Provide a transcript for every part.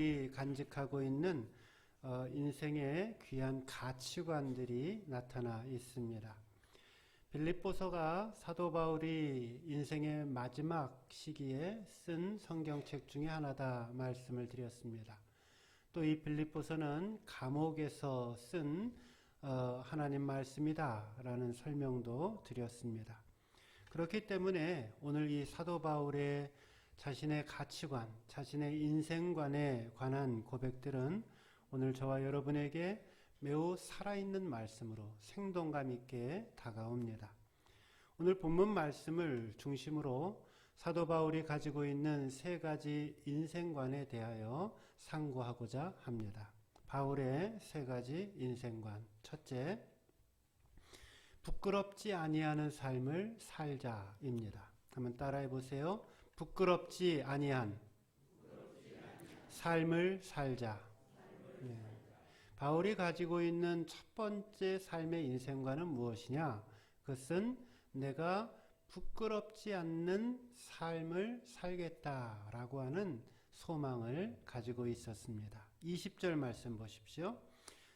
바울이 간직하고 있는 인생의 귀한 가치관들이 나타나 있습니다. 빌립보서가 사도 바울이 인생의 마지막 시기에 쓴 성경책 중에 하나다 말씀을 드렸습니다. 또 이 빌립보서는 감옥에서 쓴 하나님 말씀이다 라는 설명도 드렸습니다. 그렇기 때문에 오늘 이 사도 바울의 자신의 가치관, 자신의 인생관에 관한 고백들은 오늘 저와 여러분에게 매우 살아있는 말씀으로 생동감 있게 다가옵니다. 오늘 본문 말씀을 중심으로 사도 바울이 가지고 있는 세 가지 인생관에 대하여 상고하고자 합니다. 바울의 세 가지 인생관. 첫째, 부끄럽지 아니하는 삶을 살자입니다. 한번 따라해 보세요. 부끄럽지 아니한 삶을 살자. 네. 바울이 가지고 있는 첫 번째 삶의 인생관은 무엇이냐? 그것은 내가 부끄럽지 않는 삶을 살겠다라고 하는 소망을 가지고 있었습니다. 20절 말씀 보십시오.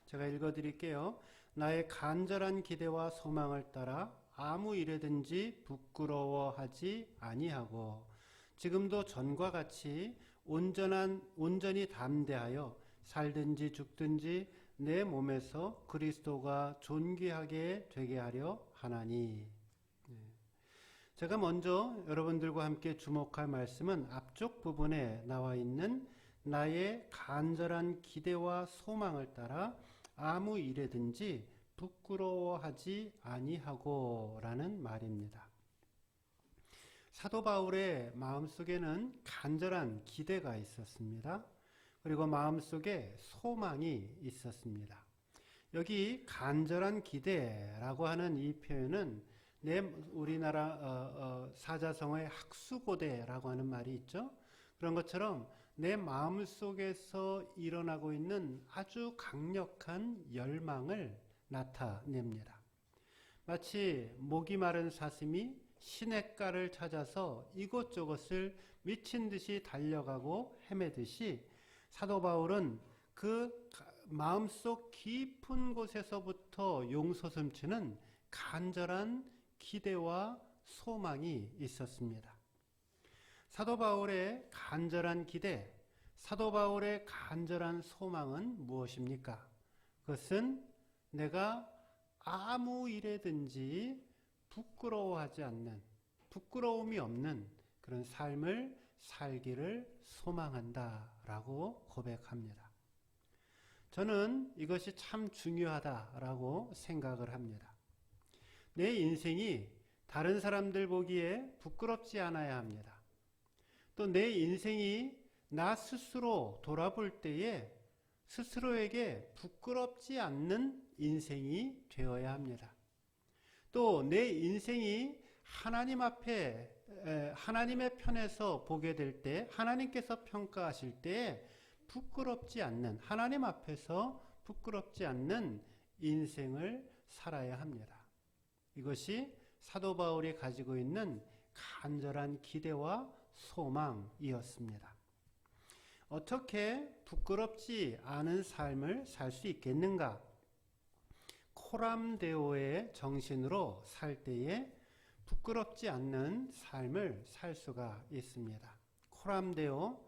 제가 읽어드릴게요. 나의 간절한 기대와 소망을 따라 아무 일에든지 부끄러워하지 아니하고 지금도 전과 같이 온전히 담대하여 살든지 죽든지 내 몸에서 그리스도가 존귀하게 되게 하려 하나니. 제가 먼저 여러분들과 함께 주목할 말씀은 앞쪽 부분에 나와 있는 나의 간절한 기대와 소망을 따라 아무 일에든지 부끄러워하지 아니하고 라는 말입니다. 사도 바울의 마음속에는 간절한 기대가 있었습니다. 그리고 마음속에 소망이 있었습니다. 여기 간절한 기대라고 하는 이 표현은 우리나라 사자성어의 학수고대라고 하는 말이 있죠. 그런 것처럼 내 마음속에서 일어나고 있는 아주 강력한 열망을 나타냅니다. 마치 목이 마른 사슴이 시냇가를 찾아서 이곳저곳을 미친 듯이 달려가고 헤매듯이 사도 바울은 그 마음속 깊은 곳에서부터 용솟음치는 간절한 기대와 소망이 있었습니다. 사도 바울의 간절한 기대, 사도 바울의 간절한 소망은 무엇입니까? 그것은 내가 아무 일에든지 부끄러워하지 않는, 부끄러움이 없는 그런 삶을 살기를 소망한다라고 고백합니다. 저는 이것이 참 중요하다라고 생각을 합니다. 내 인생이 다른 사람들 보기에 부끄럽지 않아야 합니다. 또 내 인생이 나 스스로 돌아볼 때에 스스로에게 부끄럽지 않는 인생이 되어야 합니다. 또 내 인생이 하나님 앞에 하나님의 편에서 보게 될 때 하나님께서 평가하실 때 부끄럽지 않는, 하나님 앞에서 부끄럽지 않는 인생을 살아야 합니다. 이것이 사도 바울이 가지고 있는 간절한 기대와 소망이었습니다. 어떻게 부끄럽지 않은 삶을 살 수 있겠는가? 코람데오의 정신으로 살 때에 부끄럽지 않는 삶을 살 수가 있습니다. 코람데오,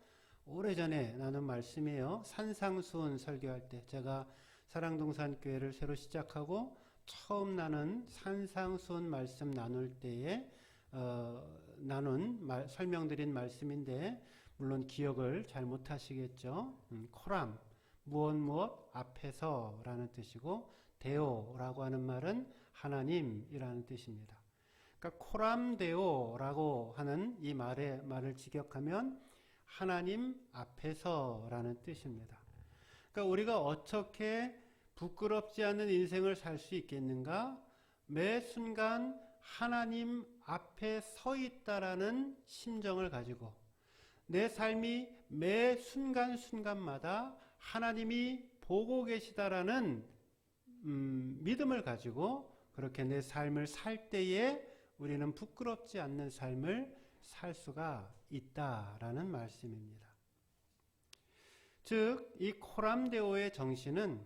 오래전에 나눈 말씀이에요. 산상수훈 설교할 때 제가 사랑동산교회를 새로 시작하고 처음 나눈 산상수훈 말씀 나눌 때에 설명드린 말씀인데 물론 기억을 잘 못하시겠죠. 코람, 무엇 앞에서 라는 뜻이고 데오라고 하는 말은 하나님이라는 뜻입니다. 그러니까 코람데오라고 하는 이 말을 직역하면 하나님 앞에서 라는 뜻입니다. 그러니까 우리가 어떻게 부끄럽지 않은 인생을 살 수 있겠는가? 매 순간 하나님 앞에 서 있다라는 심정을 가지고 내 삶이 매 순간순간마다 하나님이 보고 계시다라는 믿음을 가지고 그렇게 내 삶을 살 때에 우리는 부끄럽지 않는 삶을 살 수가 있다라는 말씀입니다. 즉, 이 코람데오의 정신은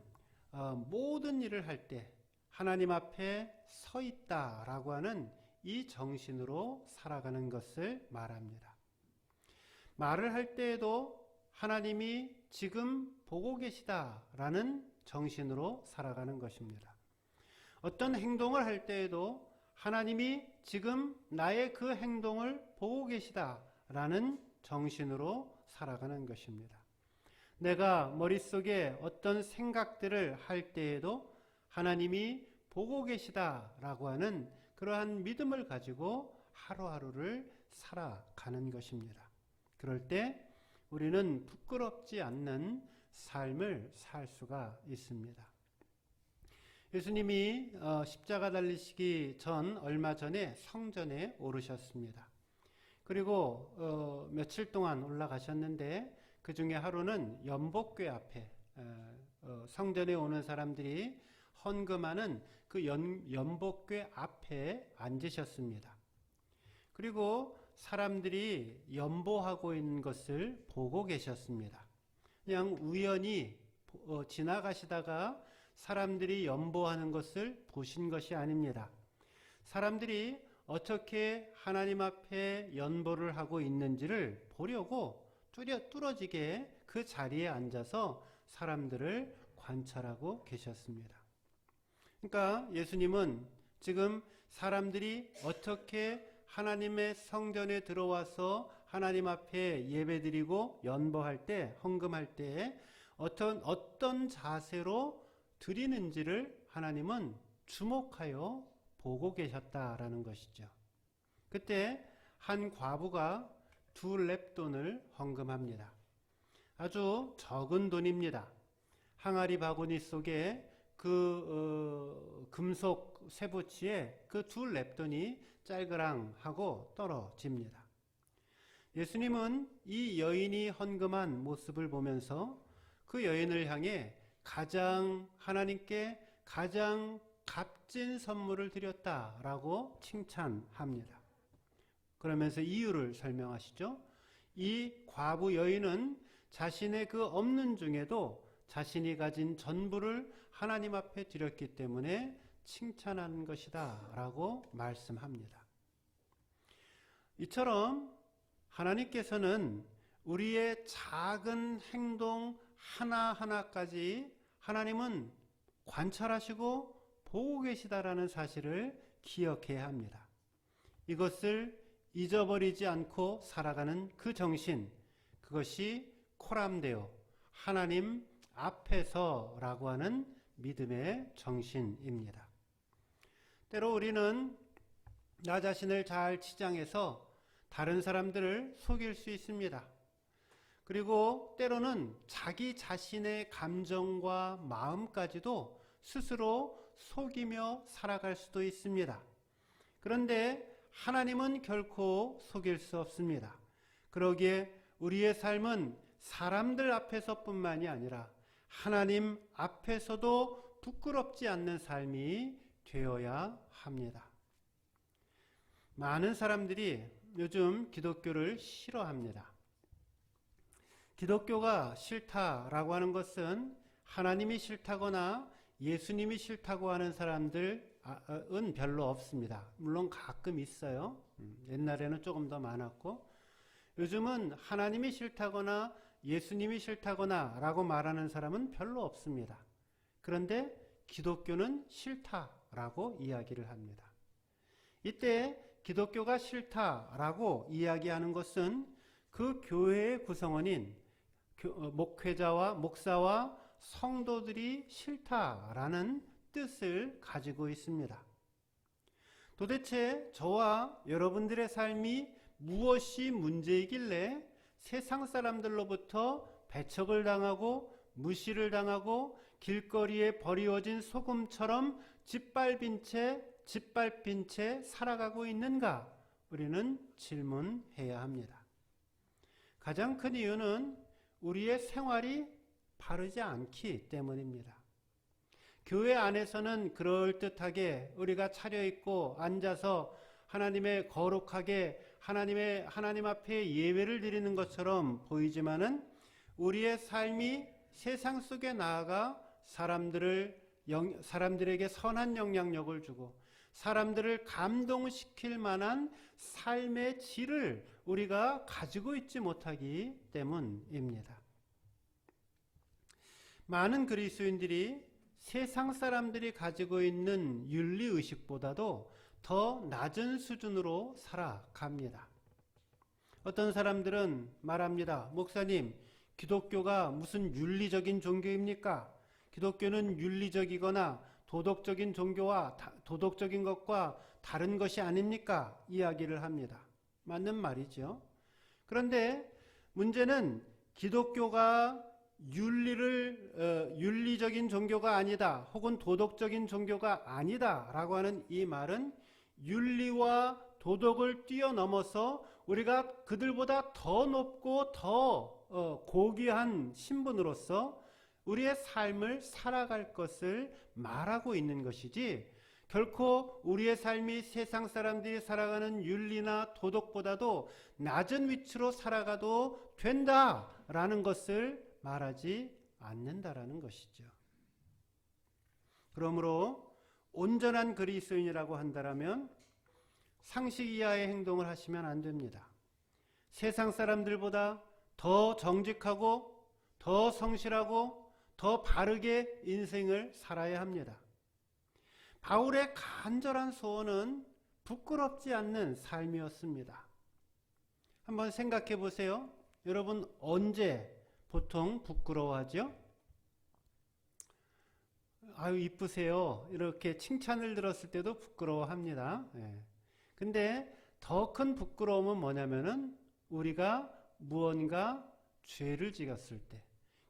모든 일을 할 때 하나님 앞에 서 있다라고 하는 이 정신으로 살아가는 것을 말합니다. 말을 할 때에도 하나님이 지금 보고 계시다라는 정신으로 살아가는 것입니다. 어떤 행동을 할 때에도 하나님이 지금 나의 그 행동을 보고 계시다라는 정신으로 살아가는 것입니다. 내가 머릿속에 어떤 생각들을 할 때에도 하나님이 보고 계시다라고 하는 그러한 믿음을 가지고 하루하루를 살아가는 것입니다. 그럴 때 우리는 부끄럽지 않는 삶을 살 수가 있습니다. 예수님이 십자가 달리시기 전 얼마 전에 성전에 오르셨습니다. 그리고 며칠 동안 올라가셨는데 그 중에 하루는 연복궤 앞에 성전에 오는 사람들이 헌금하는 그 연복궤 앞에 앉으셨습니다. 그리고 사람들이 연보하고 있는 것을 보고 계셨습니다. 그냥 우연히 지나가시다가 사람들이 연보하는 것을 보신 것이 아닙니다. 사람들이 어떻게 하나님 앞에 연보를 하고 있는지를 보려고 뚫어지게 그 자리에 앉아서 사람들을 관찰하고 계셨습니다. 그러니까 예수님은 지금 사람들이 어떻게 하나님의 성전에 들어와서 하나님 앞에 예배드리고 연보할 때, 헌금할 때 어떤 자세로 드리는지를 하나님은 주목하여 보고 계셨다라는 것이죠. 그때 한 과부가 2렙돈을 헌금합니다. 아주 적은 돈입니다. 항아리 바구니 속에 그 금속 쇠붙이에 그 2렙돈이 짤그랑하고 떨어집니다. 예수님은 이 여인이 헌금한 모습을 보면서 그 여인을 향해 하나님께 가장 값진 선물을 드렸다라고 칭찬합니다. 그러면서 이유를 설명하시죠. 이 과부 여인은 자신의 그 없는 중에도 자신이 가진 전부를 하나님 앞에 드렸기 때문에 칭찬하는 것이다 라고 말씀합니다. 이처럼 하나님께서는 우리의 작은 행동 하나하나까지 하나님은 관찰하시고 보고 계시다라는 사실을 기억해야 합니다. 이것을 잊어버리지 않고 살아가는 그 정신, 그것이 코람데오, 하나님 앞에서라고 하는 믿음의 정신입니다. 때로 우리는 나 자신을 잘 치장해서 다른 사람들을 속일 수 있습니다. 그리고 때로는 자기 자신의 감정과 마음까지도 스스로 속이며 살아갈 수도 있습니다. 그런데 하나님은 결코 속일 수 없습니다. 그러기에 우리의 삶은 사람들 앞에서뿐만이 아니라 하나님 앞에서도 부끄럽지 않는 삶이 되어야 합니다. 많은 사람들이 요즘 기독교를 싫어합니다. 기독교가 싫다라고 하는 것은 하나님이 싫다거나 예수님이 싫다고 하는 사람들은 별로 없습니다. 물론 가끔 있어요. 옛날에는 조금 더 많았고, 요즘은 하나님이 싫다거나 예수님이 싫다거나 라고 말하는 사람은 별로 없습니다. 그런데 기독교는 싫다라고 이야기를 합니다. 이때 기독교가 싫다라고 이야기하는 것은 그 교회의 구성원인 목회자와 목사와 성도들이 싫다라는 뜻을 가지고 있습니다. 도대체 저와 여러분들의 삶이 무엇이 문제이길래 세상 사람들로부터 배척을 당하고 무시를 당하고 길거리에 버리워진 소금처럼 짓밟힌 채 살아가고 있는가? 우리는 질문해야 합니다. 가장 큰 이유는 우리의 생활이 바르지 않기 때문입니다. 교회 안에서는 그럴듯하게 우리가 차려입고 앉아서 하나님의 거룩하게 하나님 앞에 예배를 드리는 것처럼 보이지만은 우리의 삶이 세상 속에 나아가 사람들에게 선한 영향력을 주고 사람들을 감동시킬 만한 삶의 질을 우리가 가지고 있지 못하기 때문입니다. 많은 그리스도인들이 세상 사람들이 가지고 있는 윤리의식보다도 더 낮은 수준으로 살아갑니다. 어떤 사람들은 말합니다. 목사님, 기독교가 무슨 윤리적인 종교입니까? 기독교는 윤리적이거나 도덕적인 종교와 도덕적인 것과 다른 것이 아닙니까? 이야기를 합니다. 맞는 말이죠. 그런데 문제는 기독교가 윤리적인 종교가 아니다, 혹은 도덕적인 종교가 아니다 라고 하는 이 말은 윤리와 도덕을 뛰어넘어서 우리가 그들보다 더 높고 더 고귀한 신분으로서 우리의 삶을 살아갈 것을 말하고 있는 것이지, 결코 우리의 삶이 세상 사람들이 살아가는 윤리나 도덕보다도 낮은 위치로 살아가도 된다라는 것을 말하지 않는다라는 것이죠. 그러므로 온전한 그리스도인이라고 한다면 상식 이하의 행동을 하시면 안 됩니다. 세상 사람들보다 더 정직하고 더 성실하고 더 바르게 인생을 살아야 합니다. 바울의 간절한 소원은 부끄럽지 않는 삶이었습니다. 한번 생각해 보세요. 여러분, 언제 보통 부끄러워하죠? 아유, 이쁘세요. 이렇게 칭찬을 들었을 때도 부끄러워합니다. 근데 더 큰 부끄러움은 뭐냐면은 우리가 무언가 죄를 지었을 때,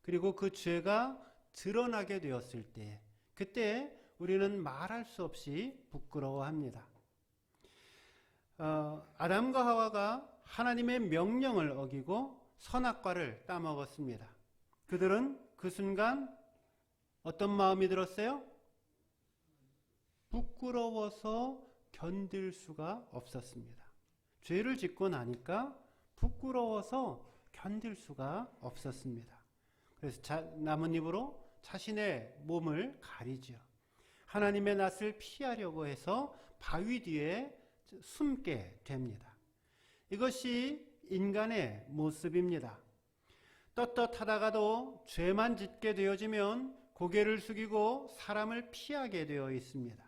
그리고 그 죄가 드러나게 되었을 때, 그때 우리는 말할 수 없이 부끄러워합니다. 아담과 하와가 하나님의 명령을 어기고 선악과를 따먹었습니다. 그들은 그 순간 어떤 마음이 들었어요? 부끄러워서 견딜 수가 없었습니다. 죄를 짓고 나니까 부끄러워서 견딜 수가 없었습니다. 그래서 나뭇잎으로 자신의 몸을 가리죠. 하나님의 낯을 피하려고 해서 바위 뒤에 숨게 됩니다. 이것이 인간의 모습입니다. 떳떳하다가도 죄만 짓게 되어지면 고개를 숙이고 사람을 피하게 되어 있습니다.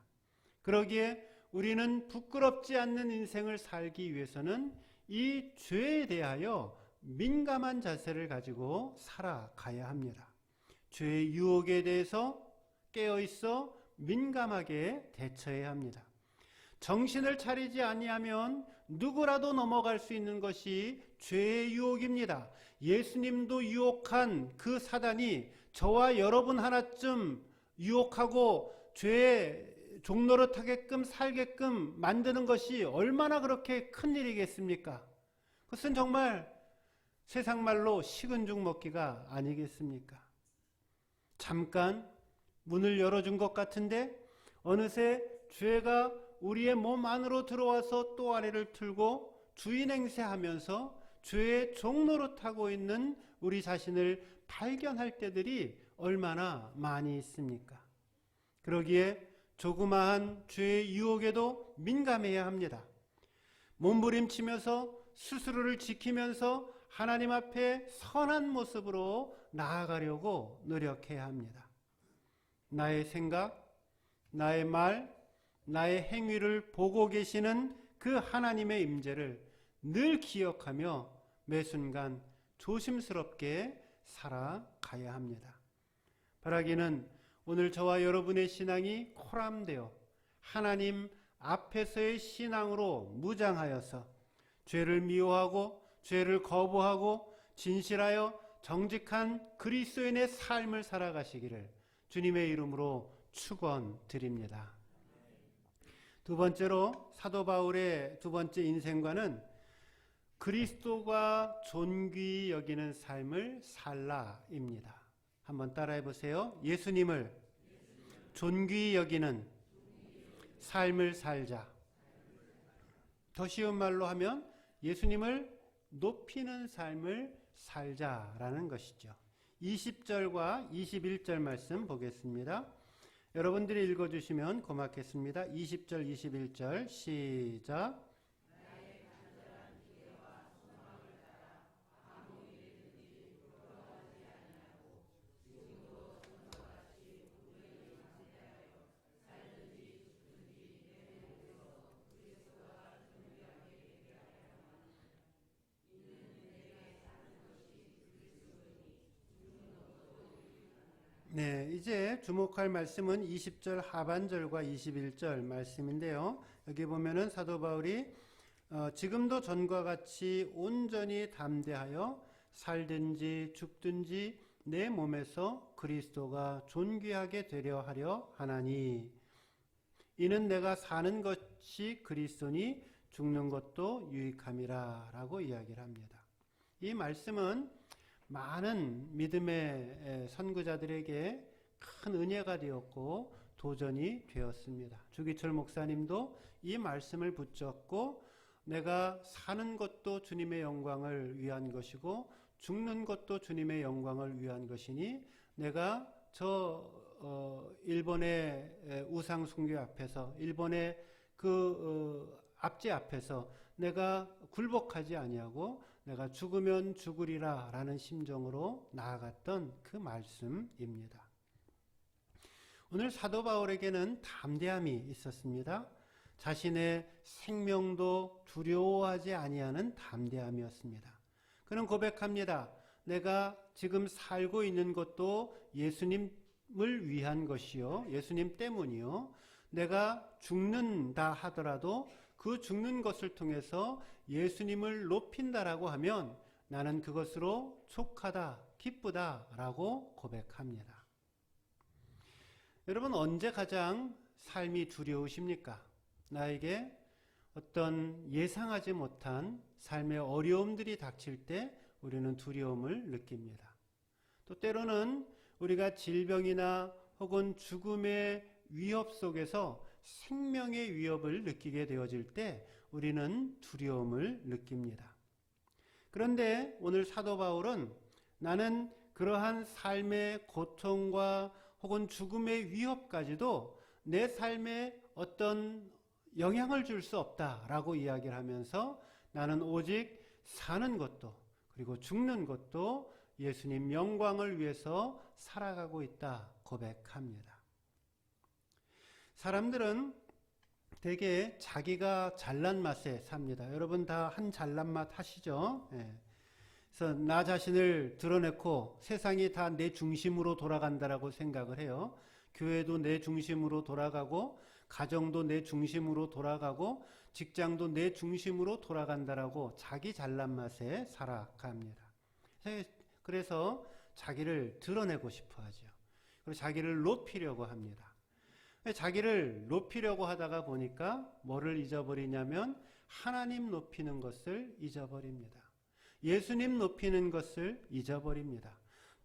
그러기에 우리는 부끄럽지 않는 인생을 살기 위해서는 이 죄에 대하여 민감한 자세를 가지고 살아가야 합니다. 죄의 유혹에 대해서 깨어있어 민감하게 대처해야 합니다. 정신을 차리지 아니하면 누구라도 넘어갈 수 있는 것이 죄의 유혹입니다. 예수님도 유혹한 그 사단이 저와 여러분 하나쯤 유혹하고 죄의 종노릇하게끔 살게끔 만드는 것이 얼마나 그렇게 큰 일이겠습니까? 그것은 정말 세상 말로 식은 죽 먹기가 아니겠습니까? 잠깐 문을 열어준 것 같은데 어느새 죄가 우리의 몸 안으로 들어와서 또 아래를 틀고 주인 행세하면서 죄의 종노릇하고 있는 우리 자신을 발견할 때들이 얼마나 많이 있습니까? 그러기에 조그마한 죄의 유혹에도 민감해야 합니다. 몸부림치면서 스스로를 지키면서 하나님 앞에 선한 모습으로 나아가려고 노력해야 합니다. 나의 생각, 나의 말, 나의 행위를 보고 계시는 그 하나님의 임재를 늘 기억하며 매 순간 조심스럽게 살아가야 합니다. 바라기는 오늘 저와 여러분의 신앙이 코람되어 하나님 앞에서의 신앙으로 무장하여서 죄를 미워하고 죄를 거부하고 진실하여 정직한 그리스도인의 삶을 살아가시기를 주님의 이름으로 축원드립니다. 두 번째로 사도 바울의 두 번째 인생관은 그리스도가 존귀히 여기는 삶을 살라입니다. 한번 따라해 보세요. 예수님을 존귀히 여기는 삶을 살자. 더 쉬운 말로 하면 예수님을 높이는 삶을 살자라는 것이죠. 20절과 21절 말씀 보겠습니다. 여러분들이 읽어주시면 고맙겠습니다. 20절, 21절 시작. 네, 이제 주목할 말씀은 20절 하반절과 21절 말씀인데요. 여기 보면은 사도 바울이 지금도 전과 같이 온전히 담대하여 살든지 죽든지 내 몸에서 그리스도가 존귀하게 되려 하려 하나니 이는 내가 사는 것이 그리스도니 죽는 것도 유익함이라 라고 이야기를 합니다. 이 말씀은 많은 믿음의 선구자들에게 큰 은혜가 되었고 도전이 되었습니다. 주기철 목사님도 이 말씀을 붙잡고 내가 사는 것도 주님의 영광을 위한 것이고 죽는 것도 주님의 영광을 위한 것이니 내가 일본의 우상 숭배 앞에서 일본의 압제 앞에서 내가 굴복하지 아니하고 내가 죽으면 죽으리라 라는 심정으로 나아갔던 그 말씀입니다. 오늘 사도 바울에게는 담대함이 있었습니다. 자신의 생명도 두려워하지 아니하는 담대함이었습니다. 그는 고백합니다. 내가 지금 살고 있는 것도 예수님을 위한 것이요, 예수님 때문이요. 내가 죽는다 하더라도 그 죽는 것을 통해서 예수님을 높인다라고 하면 나는 그것으로 촉하다, 기쁘다라고 고백합니다. 여러분, 언제 가장 삶이 두려우십니까? 나에게 어떤 예상하지 못한 삶의 어려움들이 닥칠 때 우리는 두려움을 느낍니다. 또 때로는 우리가 질병이나 혹은 죽음의 위협 속에서 생명의 위협을 느끼게 되어질 때 우리는 두려움을 느낍니다. 그런데 오늘 사도 바울은 나는 그러한 삶의 고통과 혹은 죽음의 위협까지도 내 삶에 어떤 영향을 줄 수 없다라고 이야기를 하면서 나는 오직 사는 것도 그리고 죽는 것도 예수님 영광을 위해서 살아가고 있다 고백합니다. 사람들은 되게 자기가 잘난 맛에 삽니다. 여러분 다 한 잘난 맛 하시죠? 예. 그래서 나 자신을 드러내고 세상이 다 내 중심으로 돌아간다라고 생각을 해요. 교회도 내 중심으로 돌아가고 가정도 내 중심으로 돌아가고 직장도 내 중심으로 돌아간다라고 자기 잘난 맛에 살아갑니다. 그래서 자기를 드러내고 싶어 하죠. 그리고 자기를 높이려고 합니다. 자기를 높이려고 하다가 보니까 뭐를 잊어버리냐면 하나님 높이는 것을 잊어버립니다. 예수님 높이는 것을 잊어버립니다.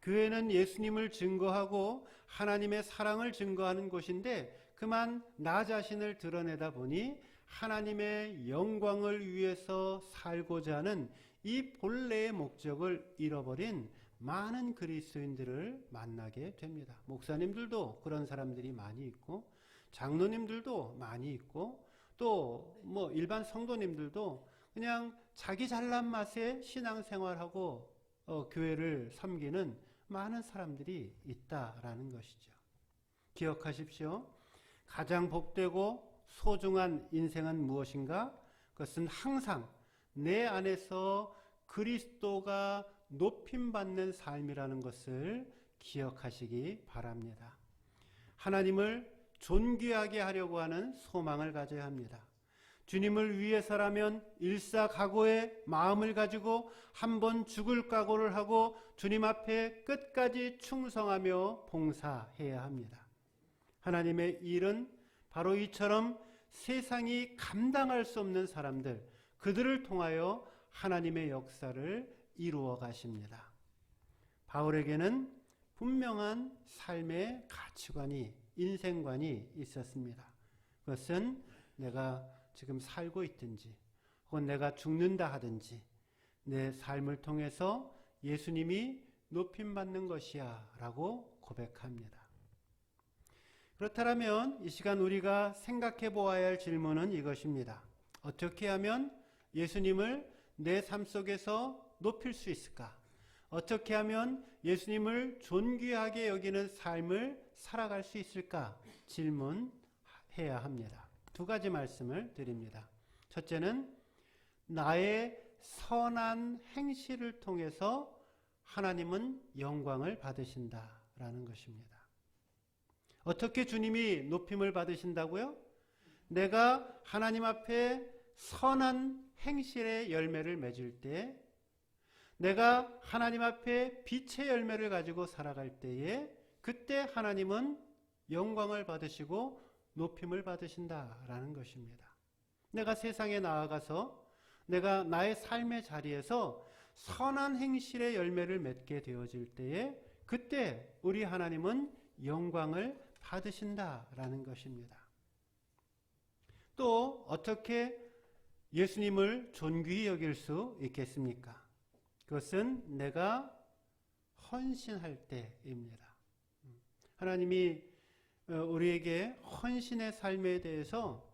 교회는 예수님을 증거하고 하나님의 사랑을 증거하는 곳인데 그만 나 자신을 드러내다 보니 하나님의 영광을 위해서 살고자 하는 이 본래의 목적을 잃어버린 많은 그리스도인들을 만나게 됩니다. 목사님들도 그런 사람들이 많이 있고 장로님들도 많이 있고 또 뭐 일반 성도님들도 그냥 자기 잘난 맛에 신앙생활하고 교회를 섬기는 많은 사람들이 있다라는 것이죠. 기억하십시오. 가장 복되고 소중한 인생은 무엇인가? 그것은 항상 내 안에서 그리스도가 높임받는 삶이라는 것을 기억하시기 바랍니다. 하나님을 존귀하게 하려고 하는 소망을 가져야 합니다. 주님을 위해서라면 일사각오의 마음을 가지고 한번 죽을 각오를 하고 주님 앞에 끝까지 충성하며 봉사해야 합니다. 하나님의 일은 바로 이처럼 세상이 감당할 수 없는 사람들, 그들을 통하여 하나님의 역사를 이루어 가십니다. 바울에게는 분명한 삶의 가치관이, 인생관이 있었습니다. 그것은 내가 지금 살고 있든지 혹은 내가 죽는다 하든지 내 삶을 통해서 예수님이 높임받는 것이야 라고 고백합니다. 그렇다면 이 시간 우리가 생각해 보아야 할 질문은 이것입니다. 어떻게 하면 예수님을 내 삶 속에서 높일 수 있을까? 어떻게 하면 예수님을 존귀하게 여기는 삶을 살아갈 수 있을까? 질문해야 합니다. 두 가지 말씀을 드립니다. 첫째는 나의 선한 행실을 통해서 하나님은 영광을 받으신다라는 것입니다. 어떻게 주님이 높임을 받으신다고요? 내가 하나님 앞에 선한 행실의 열매를 맺을 때, 내가 하나님 앞에 빛의 열매를 가지고 살아갈 때에 그때 하나님은 영광을 받으시고 높임을 받으신다라는 것입니다. 내가 세상에 나아가서 내가 나의 삶의 자리에서 선한 행실의 열매를 맺게 되어질 때에 그때 우리 하나님은 영광을 받으신다라는 것입니다. 또 어떻게 예수님을 존귀히 여길 수 있겠습니까? 그것은 내가 헌신할 때입니다. 하나님이 우리에게 헌신의 삶에 대해서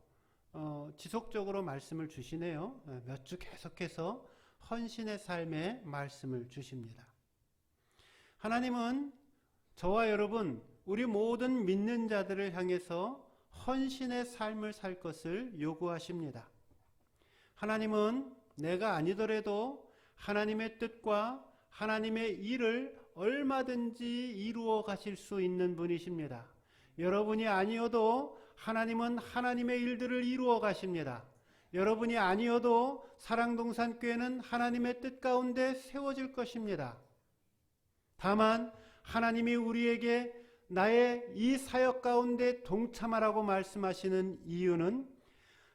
지속적으로 말씀을 주시네요. 몇 주 계속해서 헌신의 삶의 말씀을 주십니다. 하나님은 저와 여러분, 우리 모든 믿는 자들을 향해서 헌신의 삶을 살 것을 요구하십니다. 하나님은 내가 아니더라도 하나님의 뜻과 하나님의 일을 얼마든지 이루어 가실 수 있는 분이십니다. 여러분이 아니어도 하나님은 하나님의 일들을 이루어 가십니다. 여러분이 아니어도 사랑동산교회는 하나님의 뜻 가운데 세워질 것입니다. 다만 하나님이 우리에게 나의 이 사역 가운데 동참하라고 말씀하시는 이유는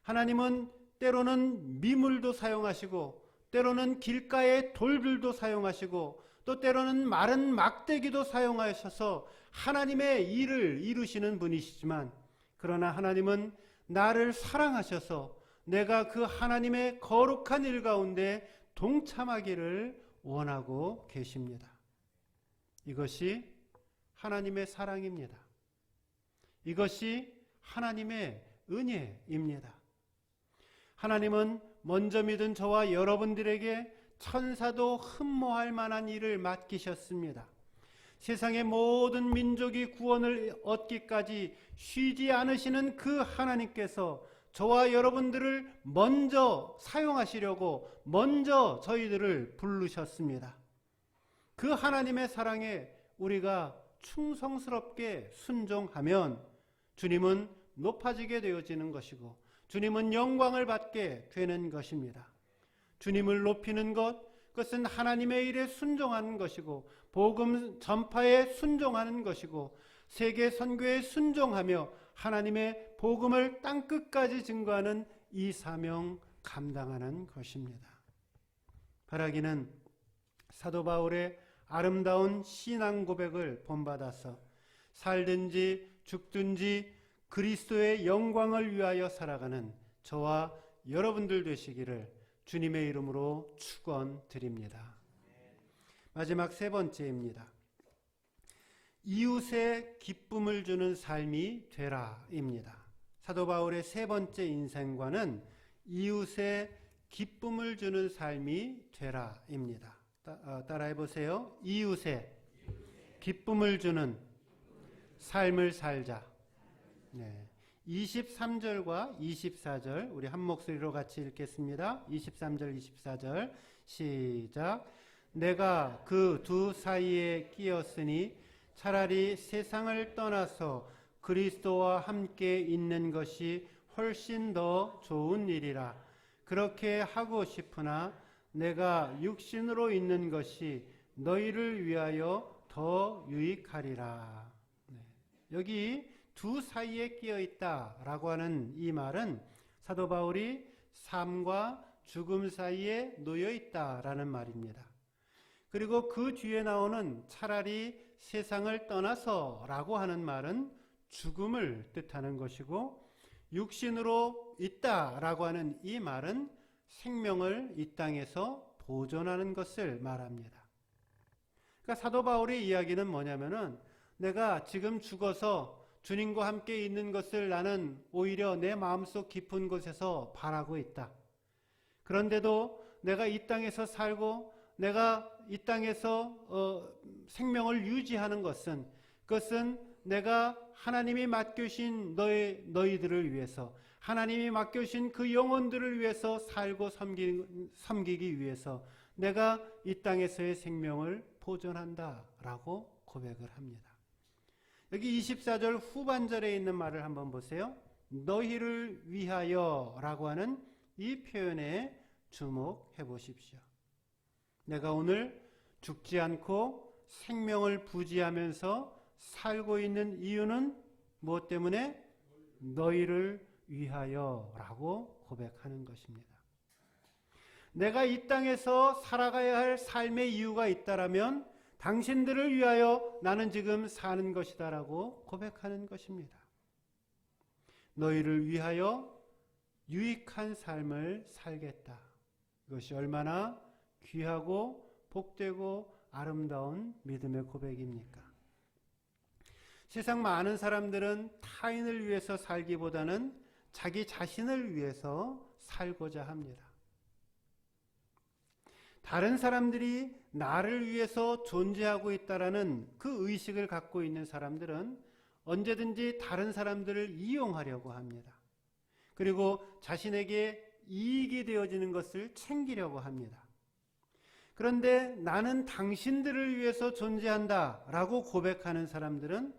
하나님은 때로는 미물도 사용하시고 때로는 길가의 돌들도 사용하시고 또 때로는 마른 막대기도 사용하셔서 하나님의 일을 이루시는 분이시지만 그러나 하나님은 나를 사랑하셔서 내가 그 하나님의 거룩한 일 가운데 동참하기를 원하고 계십니다. 이것이 하나님의 사랑입니다. 이것이 하나님의 은혜입니다. 하나님은 먼저 믿은 저와 여러분들에게 천사도 흠모할 만한 일을 맡기셨습니다. 세상의 모든 민족이 구원을 얻기까지 쉬지 않으시는 그 하나님께서 저와 여러분들을 먼저 사용하시려고 먼저 저희들을 부르셨습니다. 그 하나님의 사랑에 우리가 충성스럽게 순종하면 주님은 높아지게 되어지는 것이고 주님은 영광을 받게 되는 것입니다. 주님을 높이는 것, 그것은 하나님의 일에 순종하는 것이고 복음 전파에 순종하는 것이고 세계 선교에 순종하며 하나님의 복음을 땅끝까지 증거하는 이 사명 감당하는 것입니다. 바라기는 사도 바울의 아름다운 신앙 고백을 본받아서 살든지 죽든지 그리스도의 영광을 위하여 살아가는 저와 여러분들 되시기를 주님의 이름으로 축원드립니다. 마지막 세 번째입니다. 이웃에 기쁨을 주는 삶이 되라입니다. 사도 바울의 세 번째 인생관은 이웃에 기쁨을 주는 삶이 되라입니다. 따라해 보세요. 이웃에 기쁨을 주는 삶을 살자. 네. 23절과 24절 우리 한 목소리로 같이 읽겠습니다. 23절 24절 시작. 내가 그 두 사이에 끼었으니 차라리 세상을 떠나서 그리스도와 함께 있는 것이 훨씬 더 좋은 일이라. 그렇게 하고 싶으나 내가 육신으로 있는 것이 너희를 위하여 더 유익하리라. 네. 여기 두 사이에 끼어 있다라고 하는 이 말은 사도 바울이 삶과 죽음 사이에 놓여 있다라는 말입니다. 그리고 그 뒤에 나오는 차라리 세상을 떠나서라고 하는 말은 죽음을 뜻하는 것이고 육신으로 있다라고 하는 이 말은 생명을 이 땅에서 보존하는 것을 말합니다. 그러니까 사도 바울의 이야기는 뭐냐면은 내가 지금 죽어서 주님과 함께 있는 것을 나는 오히려 내 마음속 깊은 곳에서 바라고 있다. 그런데도 내가 이 땅에서 살고 내가 이 땅에서 생명을 유지하는 것은 그것은 내가 하나님이 맡겨신 너희들을 위해서 하나님이 맡겨신 그 영혼들을 위해서 살고 섬기기 위해서 내가 이 땅에서의 생명을 보존한다라고 고백을 합니다. 여기 24절 후반절에 있는 말을 한번 보세요. 너희를 위하여 라고 하는 이 표현에 주목해 보십시오. 내가 오늘 죽지 않고 생명을 부지하면서 살고 있는 이유는 무엇 때문에? 너희를 위하여 라고 고백하는 것입니다. 내가 이 땅에서 살아가야 할 삶의 이유가 있다라면 당신들을 위하여 나는 지금 사는 것이다 라고 고백하는 것입니다. 너희를 위하여 유익한 삶을 살겠다. 이것이 얼마나 귀하고 복되고 아름다운 믿음의 고백입니까? 세상 많은 사람들은 타인을 위해서 살기보다는 자기 자신을 위해서 살고자 합니다. 다른 사람들이 나를 위해서 존재하고 있다라는 그 의식을 갖고 있는 사람들은 언제든지 다른 사람들을 이용하려고 합니다. 그리고 자신에게 이익이 되어지는 것을 챙기려고 합니다. 그런데 나는 당신들을 위해서 존재한다 라고 고백하는 사람들은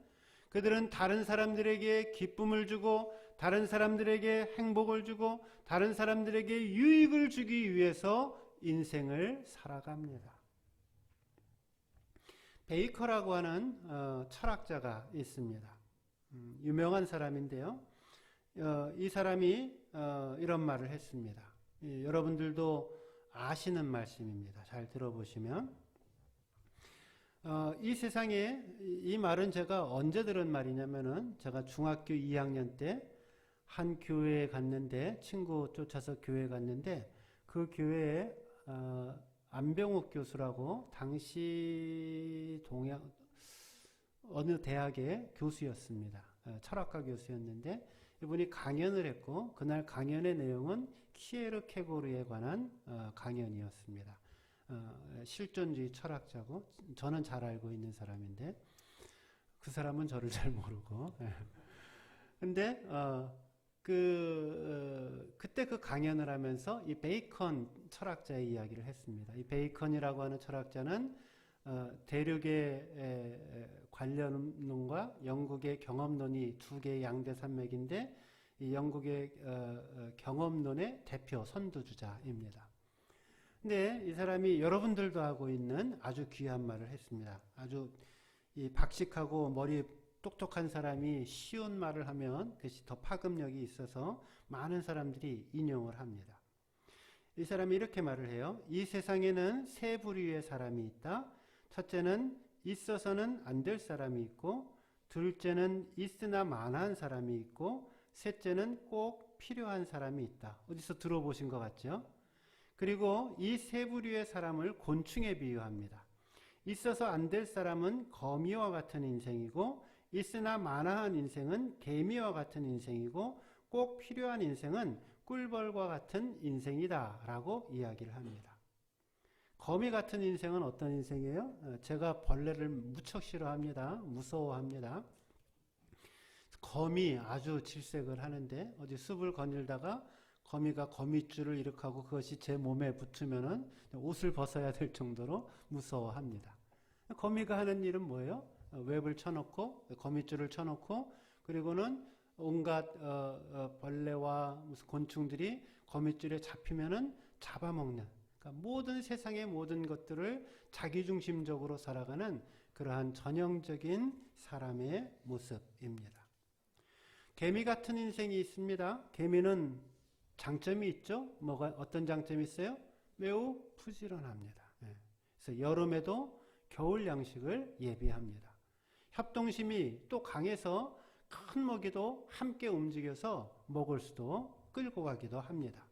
그들은 다른 사람들에게 기쁨을 주고 다른 사람들에게 행복을 주고 다른 사람들에게 유익을 주기 위해서 인생을 살아갑니다. 베이커라고 하는 철학자가 있습니다. 유명한 사람인데요. 이 사람이 이런 말을 했습니다. 여러분들도 아시는 말씀입니다. 잘 들어보시면 이 세상에 이 말은 제가 언제 들은 말이냐면은 제가 중학교 2학년 때 한 교회에 갔는데 친구 쫓아서 교회에 갔는데 그 교회에 안병욱 교수라고 당시 동양 어느 대학의 교수였습니다. 철학과 교수였는데 이분이 강연을 했고 그날 강연의 내용은 키에르케고르에 관한 강연이었습니다. 실존주의 철학자고 저는 잘 알고 있는 사람인데 그 사람은 저를 잘 모르고 근데 그때 그 강연을 하면서 이 베이컨 철학자의 이야기를 했습니다. 이 베이컨이라고 하는 철학자는 대륙의 관련론과 영국의 경험론이 두 개의 양대 산맥인데 이 영국의 경험론의 대표 선두주자입니다. 근데 이 사람이 여러분들도 하고 있는 아주 귀한 말을 했습니다. 아주 이 박식하고 머리 똑똑한 사람이 쉬운 말을 하면 그것이 더 파급력이 있어서 많은 사람들이 인용을 합니다. 이 사람이 이렇게 말을 해요. 이 세상에는 세 부류의 사람이 있다. 첫째는 있어서는 안 될 사람이 있고, 둘째는 있으나 마나한 사람이 있고, 셋째는 꼭 필요한 사람이 있다. 어디서 들어보신 것 같죠? 그리고 이 세 부류의 사람을 곤충에 비유합니다. 있어서 안 될 사람은 거미와 같은 인생이고, 있으나 마나한 인생은 개미와 같은 인생이고, 꼭 필요한 인생은 꿀벌과 같은 인생이다 라고 이야기를 합니다. 거미 같은 인생은 어떤 인생이에요? 제가 벌레를 무척 싫어합니다. 무서워합니다. 거미 아주 질색을 하는데 어디 숲을 거닐다가 거미가 거미줄을 이렇게 하고 그것이 제 몸에 붙으면은 옷을 벗어야 될 정도로 무서워합니다. 거미가 하는 일은 뭐예요? 웹을 쳐놓고 거미줄을 쳐놓고 그리고는 온갖 벌레와 무슨 곤충들이 거미줄에 잡히면은 잡아먹는, 그러니까 모든 세상의 모든 것들을 자기중심적으로 살아가는 그러한 전형적인 사람의 모습입니다. 개미 같은 인생이 있습니다. 개미는 장점이 있죠. 어떤 장점이 있어요? 매우 부지런합니다. 그래서 여름에도 겨울 양식을 예비합니다. 협동심이 또 강해서 큰 먹이도 함께 움직여서 먹을 수도 끌고 가기도 합니다.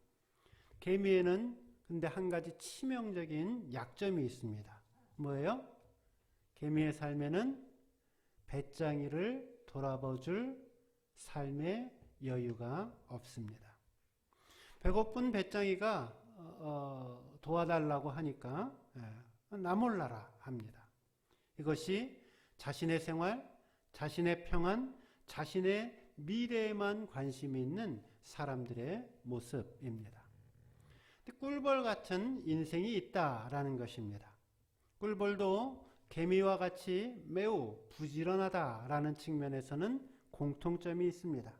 개미에는 근데 한 가지 치명적인 약점이 있습니다. 뭐예요? 개미의 삶에는 배짱이를 돌아봐줄 삶의 여유가 없습니다. 배고픈 배짱이가 도와달라고 하니까 나 몰라라 합니다. 이것이 자신의 생활, 자신의 평안, 자신의 미래에만 관심이 있는 사람들의 모습입니다. 꿀벌 같은 인생이 있다라는 것입니다. 꿀벌도 개미와 같이 매우 부지런하다라는 측면에서는 공통점이 있습니다.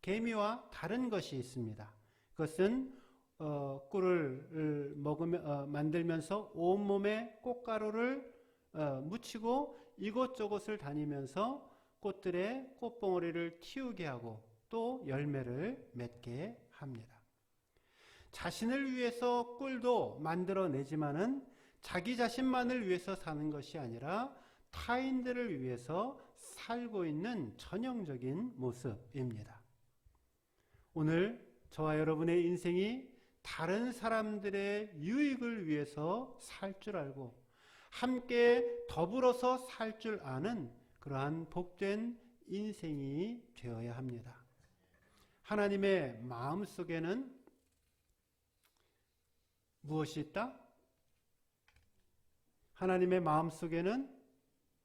개미와 다른 것이 있습니다. 그것은 꿀을 만들면서 온몸에 꽃가루를 묻히고 이곳저곳을 다니면서 꽃들의 꽃봉오리를 틔우게 하고 또 열매를 맺게 합니다. 자신을 위해서 꿀도 만들어내지만은 자기 자신만을 위해서 사는 것이 아니라 타인들을 위해서 살고 있는 전형적인 모습입니다. 오늘 저와 여러분의 인생이 다른 사람들의 유익을 위해서 살 줄 알고 함께 더불어서 살 줄 아는 그러한 복된 인생이 되어야 합니다. 하나님의 마음속에는 무엇이 있다? 하나님의 마음속에는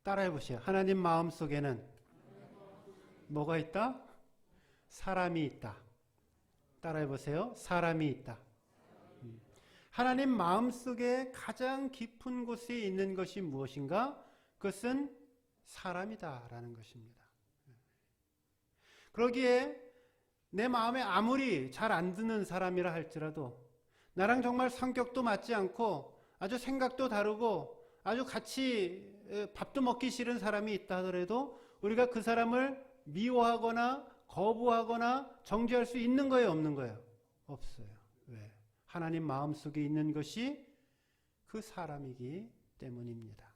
따라해 보세요. 하나님 마음속에는 뭐가 있다? 사람이 있다. 따라해 보세요. 사람이 있다. 하나님 마음속에 가장 깊은 곳에 있는 것이 무엇인가? 그것은 사람이다라는 것입니다. 그러기에 내 마음에 아무리 잘 안 드는 사람이라 할지라도 나랑 정말 성격도 맞지 않고 아주 생각도 다르고 아주 같이 밥도 먹기 싫은 사람이 있다 하더라도 우리가 그 사람을 미워하거나 거부하거나 정죄할 수 있는 거예요, 없는 거예요? 없어요. 왜? 하나님 마음속에 있는 것이 그 사람이기 때문입니다.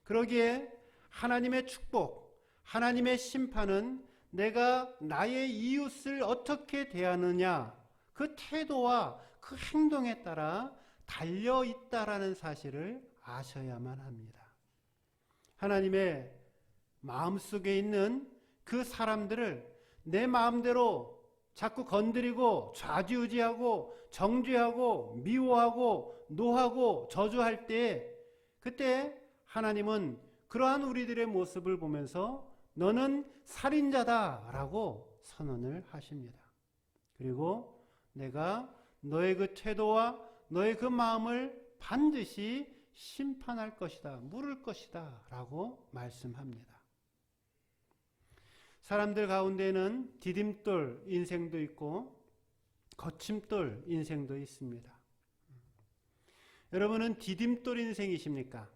그러기에 하나님의 축복, 하나님의 심판은 내가 나의 이웃을 어떻게 대하느냐, 그 태도와 그 행동에 따라 달려있다라는 사실을 아셔야만 합니다. 하나님의 마음속에 있는 그 사람들을 내 마음대로 자꾸 건드리고 좌지우지하고 정죄하고 미워하고 노하고 저주할 때 그때 하나님은 그러한 우리들의 모습을 보면서 너는 살인자다라고 선언을 하십니다. 그리고 내가 너의 그 태도와 너의 그 마음을 반드시 심판할 것이다, 물을 것이다 라고 말씀합니다. 사람들 가운데는 디딤돌 인생도 있고 거침돌 인생도 있습니다. 여러분은 디딤돌 인생이십니까?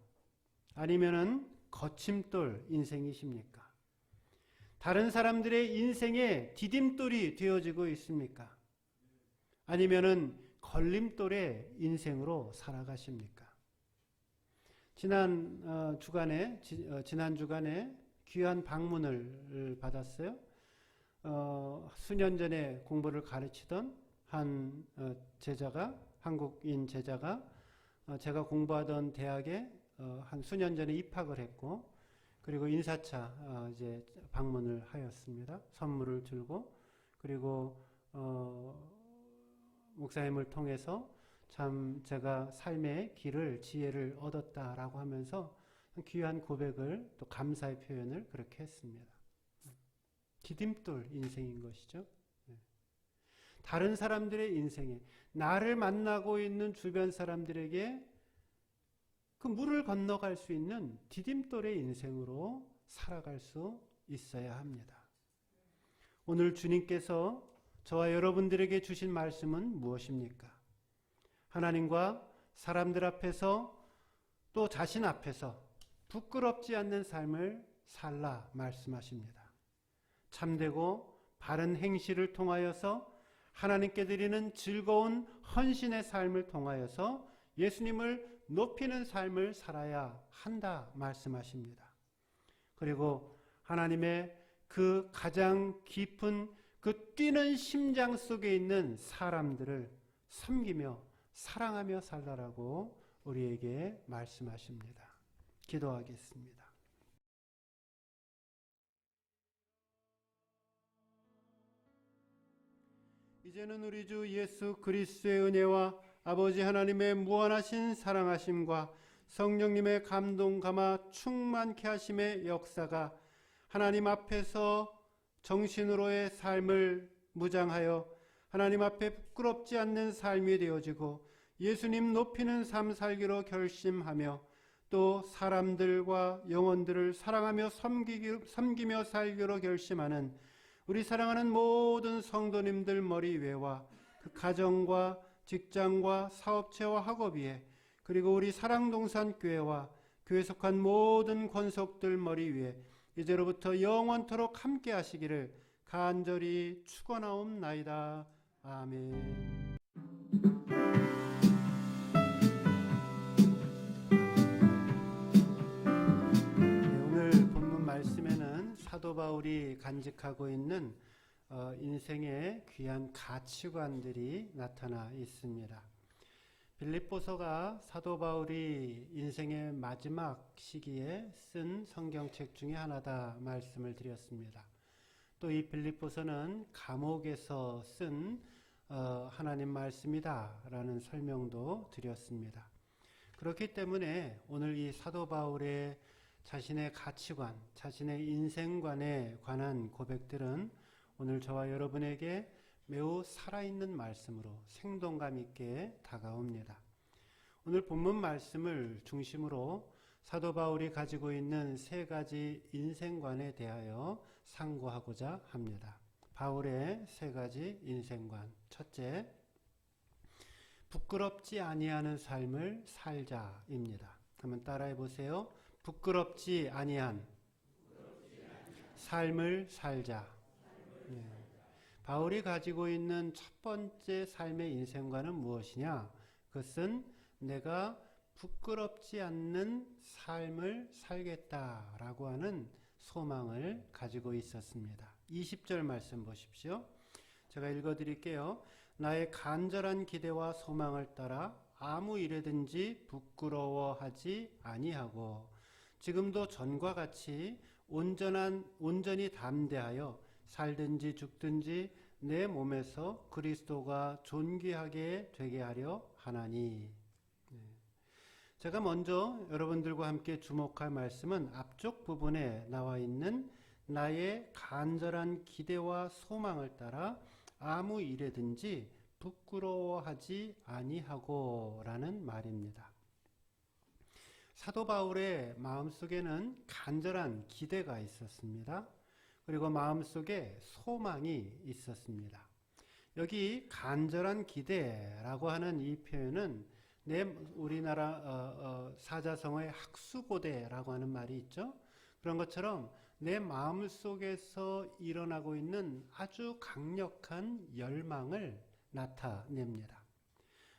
아니면은 거침돌 인생이십니까? 다른 사람들의 인생에 디딤돌이 되어지고 있습니까? 아니면은 걸림돌의 인생으로 살아가십니까? 지난 주간에 귀한 방문을 받았어요. 수년 전에 공부를 가르치던 한 제자가, 한국인 제자가 제가 공부하던 대학에 한 수년 전에 입학을 했고, 그리고 인사차 이제 방문을 하였습니다. 선물을 들고, 그리고 목사님을 통해서 참 제가 삶의 길을, 지혜를 얻었다라고 하면서 귀한 고백을 또 감사의 표현을 그렇게 했습니다. 디딤돌 인생인 것이죠. 다른 사람들의 인생에 나를 만나고 있는 주변 사람들에게 그 물을 건너갈 수 있는 디딤돌의 인생으로 살아갈 수 있어야 합니다. 오늘 주님께서 저와 여러분들에게 주신 말씀은 무엇입니까? 하나님과 사람들 앞에서 또 자신 앞에서 부끄럽지 않는 삶을 살라 말씀하십니다. 참되고 바른 행실을 통하여서 하나님께 드리는 즐거운 헌신의 삶을 통하여서 예수님을 높이는 삶을 살아야 한다 말씀하십니다. 그리고 하나님의 그 가장 깊은 그 뛰는 심장 속에 있는 사람들을 섬기며 사랑하며 살라라고 우리에게 말씀하십니다. 기도하겠습니다. 이제는 우리 주 예수 그리스도의 은혜와 아버지 하나님의 무한하신 사랑하심과 성령님의 감동 감화 충만케 하심의 역사가 하나님 앞에서 정신으로의 삶을 무장하여 하나님 앞에 부끄럽지 않는 삶이 되어지고 예수님 높이는 삶 살기로 결심하며 또 사람들과 영혼들을 사랑하며 섬기며 살기로 결심하는 우리 사랑하는 모든 성도님들 머리 위에와 그 가정과 직장과 사업체와 학업위에 그리고 우리 사랑동산 교회와 교회 속한 모든 권속들 머리 위에 이제로부터 영원토록 함께 하시기를 간절히 축원하옵나이다. 아멘. 오늘 본문 말씀에는 사도 바울이 간직하고 있는 인생의 귀한 가치관들이 나타나 있습니다. 빌립보서가 사도 바울이 인생의 마지막 시기에 쓴 성경책 중에 하나다 말씀을 드렸습니다. 또 이 빌립보서는 감옥에서 쓴 하나님 말씀이다 라는 설명도 드렸습니다. 그렇기 때문에 오늘 이 사도 바울의 자신의 가치관, 자신의 인생관에 관한 고백들은 오늘 저와 여러분에게 매우 살아있는 말씀으로 생동감 있게 다가옵니다. 오늘 본문 말씀을 중심으로 사도 바울이 가지고 있는 세 가지 인생관에 대하여 상고하고자 합니다. 바울의 세 가지 인생관. 첫째, 부끄럽지 아니하는 삶을 살자입니다. 한번 따라해 보세요. 부끄럽지 아니한 삶을 살자. 네. 바울이 가지고 있는 첫 번째 삶의 인생관은 무엇이냐? 그것은 내가 부끄럽지 않는 삶을 살겠다라고 하는 소망을 가지고 있었습니다. 20절 말씀 보십시오. 제가 읽어드릴게요. 나의 간절한 기대와 소망을 따라 아무 일에든지 부끄러워하지 아니하고 지금도 전과 같이 온전히 담대하여 살든지 죽든지 내 몸에서 그리스도가 존귀하게 되게 하려 하나니. 제가 먼저 여러분들과 함께 주목할 말씀은 앞쪽 부분에 나와 있는 나의 간절한 기대와 소망을 따라 아무 일에든지 부끄러워하지 아니하고 라는 말입니다. 사도 바울의 마음속에는 간절한 기대가 있었습니다. 그리고 마음속에 소망이 있었습니다. 여기 간절한 기대라고 하는 이 표현은 우리나라 사자성어의 학수고대라고 하는 말이 있죠. 그런 것처럼 내 마음속에서 일어나고 있는 아주 강력한 열망을 나타냅니다.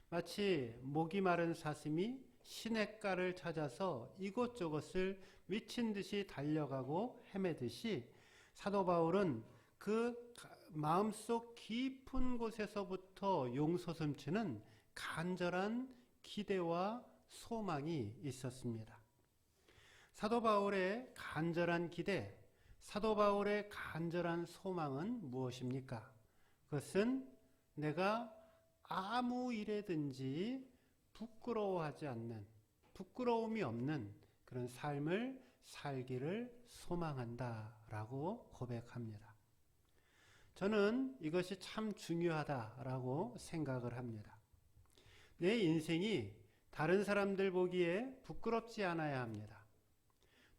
마치 목이 마른 사슴이 시냇가를 찾아서 이곳저곳을 미친 듯이 달려가고 헤매듯이 사도 바울은 그 마음속 깊은 곳에서부터 용솟음치는 간절한 기대와 소망이 있었습니다. 사도 바울의 간절한 기대, 사도 바울의 간절한 소망은 무엇입니까? 그것은 내가 아무 일에든지 부끄러워하지 않는, 부끄러움이 없는 그런 삶을 살기를 소망한다라고 고백합니다. 저는 이것이 참 중요하다라고 생각을 합니다. 내 인생이 다른 사람들 보기에 부끄럽지 않아야 합니다.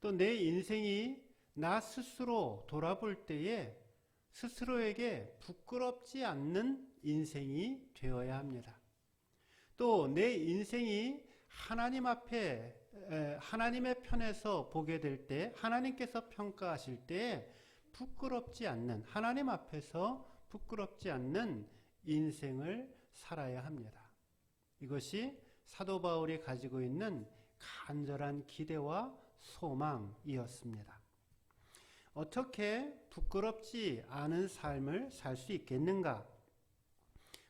또 내 인생이 나 스스로 돌아볼 때에 스스로에게 부끄럽지 않는 인생이 되어야 합니다. 또 내 인생이 하나님 앞에 하나님의 편에서 보게 될 때 하나님께서 평가하실 때 부끄럽지 않는, 하나님 앞에서 부끄럽지 않는 인생을 살아야 합니다. 이것이 사도 바울이 가지고 있는 간절한 기대와 소망이었습니다. 어떻게 부끄럽지 않은 삶을 살 수 있겠는가?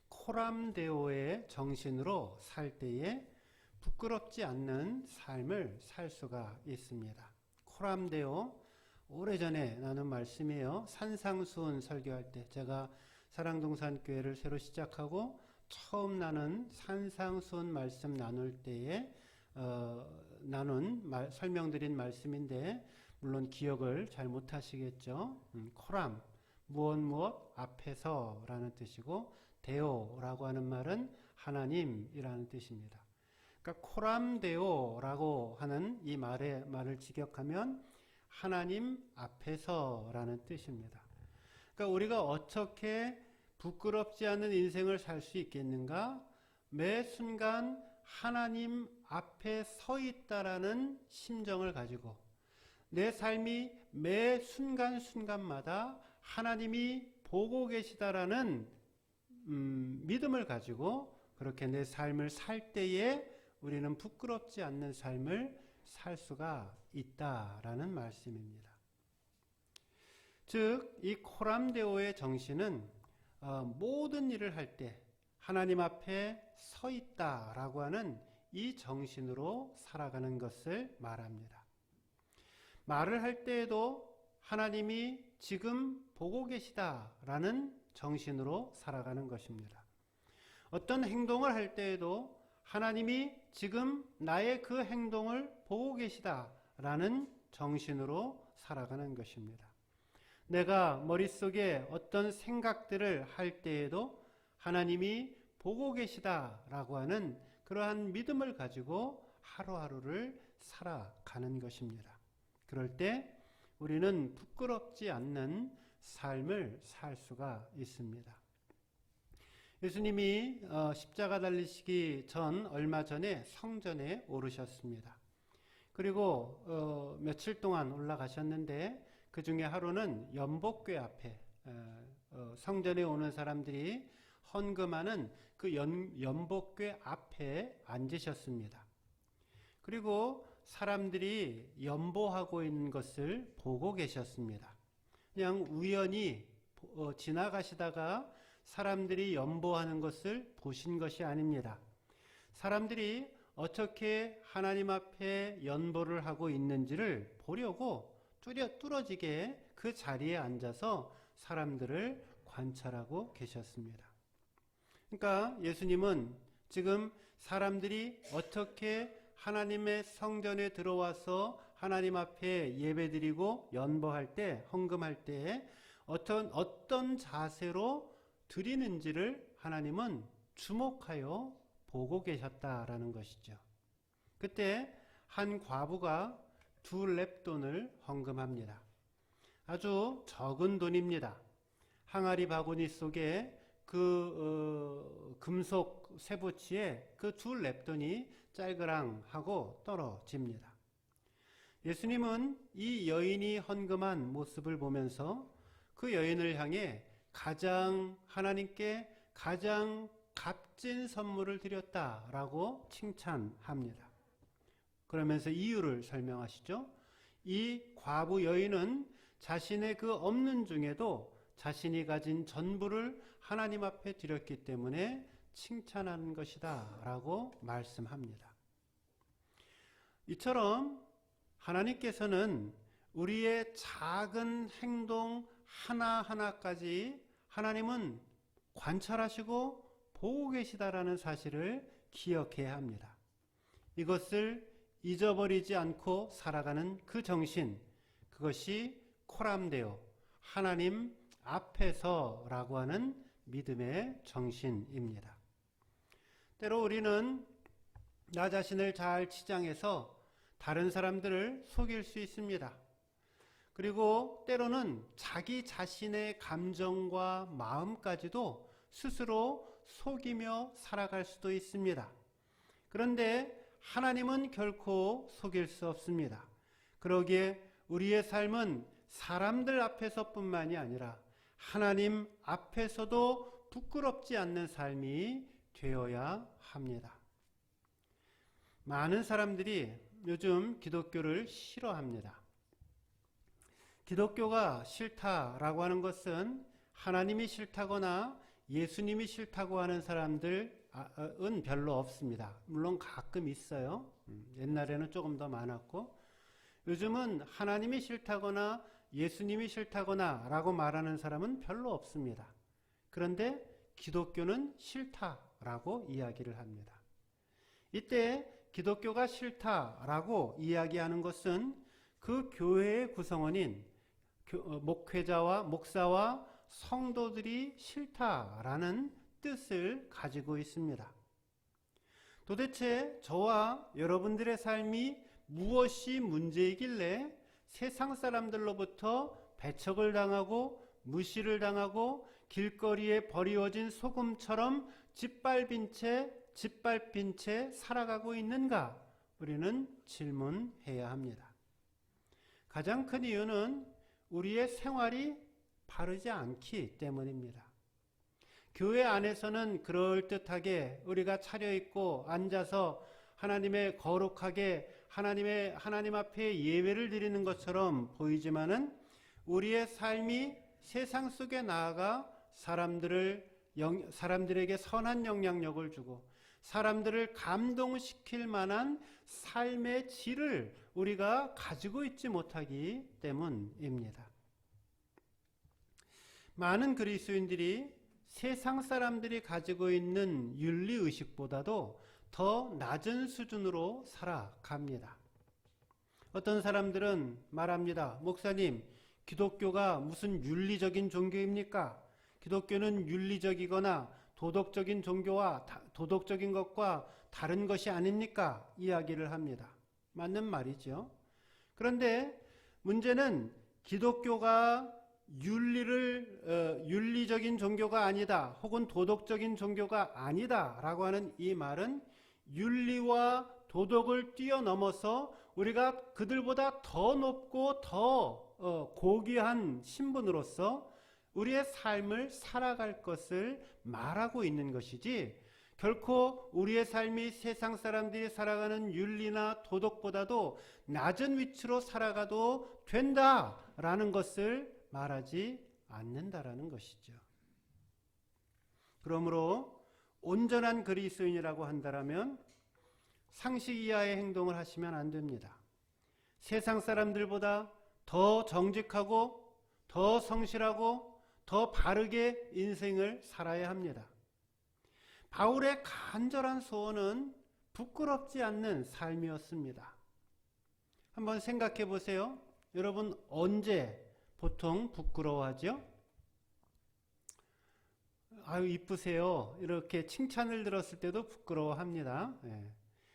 코람데오의 정신으로 살 때에 부끄럽지 않는 삶을 살 수가 있습니다. 코람데오, 오래전에 나눈 말씀이에요. 산상수훈 설교할 때 제가 사랑동산교회를 새로 시작하고 처음 나눈 산상수훈 말씀 나눌 때에 설명드린 말씀인데 물론 기억을 잘 못하시겠죠. 코람, 무엇 앞에서라는 뜻이고 데오라고 하는 말은 하나님이라는 뜻입니다. 그러니까 코람데오라고 하는 이 말을 직역하면 하나님 앞에서라는 뜻입니다. 그러니까 우리가 어떻게 부끄럽지 않은 인생을 살 수 있겠는가? 매 순간 하나님 앞에 서 있다라는 심정을 가지고 내 삶이 매 순간순간마다 하나님이 보고 계시다라는 믿음을 가지고 그렇게 내 삶을 살 때에 우리는 부끄럽지 않는 삶을 살 수가 있다라는 말씀입니다. 즉, 이 코람데오의 정신은 모든 일을 할 때 하나님 앞에 서 있다라고 하는 이 정신으로 살아가는 것을 말합니다. 말을 할 때에도 하나님이 지금 보고 계시다라는 정신으로 살아가는 것입니다. 어떤 행동을 할 때에도 하나님이 지금 나의 그 행동을 보고 계시다라는 정신으로 살아가는 것입니다. 내가 머릿속에 어떤 생각들을 할 때에도 하나님이 보고 계시다라고 하는 그러한 믿음을 가지고 하루하루를 살아가는 것입니다. 그럴 때 우리는 부끄럽지 않는 삶을 살 수가 있습니다. 예수님이 십자가 달리시기 전 얼마 전에 성전에 오르셨습니다. 그리고 며칠 동안 올라가셨는데 그 중에 하루는 연복궤 앞에 성전에 오는 사람들이 헌금하는 그 연복궤 앞에 앉으셨습니다. 그리고 사람들이 연보하고 있는 것을 보고 계셨습니다. 그냥 우연히 지나가시다가 사람들이 연보하는 것을 보신 것이 아닙니다. 사람들이 어떻게 하나님 앞에 연보를 하고 있는지를 보려고 뚫어지게 그 자리에 앉아서 사람들을 관찰하고 계셨습니다. 그러니까 예수님은 지금 사람들이 어떻게 하나님의 성전에 들어와서 하나님 앞에 예배드리고 연보할 때, 헌금할 때 어떤 자세로 드리는지를 하나님은 주목하여 보고 계셨다라는 것이죠. 그때 한 과부가 2렙돈을 헌금합니다. 아주 적은 돈입니다. 항아리 바구니 속에 그 금속 쇠붙이에 그 2렙돈이 짤그랑하고 떨어집니다. 예수님은 이 여인이 헌금한 모습을 보면서 그 여인을 향해 하나님께 가장 값진 선물을 드렸다라고 칭찬합니다. 그러면서 이유를 설명하시죠. 이 과부 여인은 자신의 그 없는 중에도 자신이 가진 전부를 하나님 앞에 드렸기 때문에 칭찬하는 것이다 라고 말씀합니다. 이처럼 하나님께서는 우리의 작은 행동 하나하나까지 하나님은 관찰하시고 보고 계시다라는 사실을 기억해야 합니다. 이것을 잊어버리지 않고 살아가는 그 정신, 그것이 코람데오, 하나님 앞에서라고 하는 믿음의 정신입니다. 때로 우리는 나 자신을 잘 치장해서 다른 사람들을 속일 수 있습니다. 그리고 때로는 자기 자신의 감정과 마음까지도 스스로 속이며 살아갈 수도 있습니다. 그런데 하나님은 결코 속일 수 없습니다. 그러기에 우리의 삶은 사람들 앞에서뿐만이 아니라 하나님 앞에서도 부끄럽지 않는 삶이 되어야 합니다. 많은 사람들이 요즘 기독교를 싫어합니다. 기독교가 싫다라고 하는 것은 하나님이 싫다거나 예수님이 싫다고 하는 사람들 별로 없습니다. 물론 가끔 있어요. 옛날에는 조금 더 많았고, 요즘은 하나님이 싫다거나 예수님이 싫다거나 라고 말하는 사람은 별로 없습니다. 그런데 기독교는 싫다라고 이야기를 합니다. 이때 기독교가 싫다라고 이야기하는 것은 그 교회의 구성원인 목회자와 목사와 성도들이 싫다라는 뜻을 가지고 있습니다. 도대체 저와 여러분들의 삶이 무엇이 문제이길래 세상 사람들로부터 배척을 당하고 무시를 당하고 길거리에 버리워진 소금처럼 짓밟힌 채 살아가고 있는가? 우리는 질문해야 합니다. 가장 큰 이유는 우리의 생활이 바르지 않기 때문입니다. 교회 안에서는 그럴듯하게 우리가 차려입고 앉아서 하나님의 거룩하게 하나님 앞에 예배를 드리는 것처럼 보이지만은 우리의 삶이 세상 속에 나아가 사람들에게 선한 영향력을 주고 사람들을 감동시킬 만한 삶의 질을 우리가 가지고 있지 못하기 때문입니다. 많은 그리스도인들이 세상 사람들이 가지고 있는 윤리의식보다도 더 낮은 수준으로 살아갑니다. 어떤 사람들은 말합니다. 목사님, 기독교가 무슨 윤리적인 종교입니까? 기독교는 윤리적이거나 도덕적인 종교와 도덕적인 것과 다른 것이 아닙니까? 이야기를 합니다. 맞는 말이죠. 그런데 문제는 기독교가 윤리적인 종교가 아니다, 혹은 도덕적인 종교가 아니다 라고 하는 이 말은 윤리와 도덕을 뛰어넘어서 우리가 그들보다 더 높고 더 고귀한 신분으로서 우리의 삶을 살아갈 것을 말하고 있는 것이지, 결코 우리의 삶이 세상 사람들이 살아가는 윤리나 도덕보다도 낮은 위치로 살아가도 된다라는 것을 말하지 않는다라는 것이죠. 그러므로 온전한 그리스도인이라고 한다면 상식 이하의 행동을 하시면 안 됩니다. 세상 사람들보다 더 정직하고 더 성실하고 더 바르게 인생을 살아야 합니다. 바울의 간절한 소원은 부끄럽지 않는 삶이었습니다. 한번 생각해 보세요. 여러분, 언제 보통 부끄러워하죠? 아유, 이쁘세요. 이렇게 칭찬을 들었을 때도 부끄러워합니다.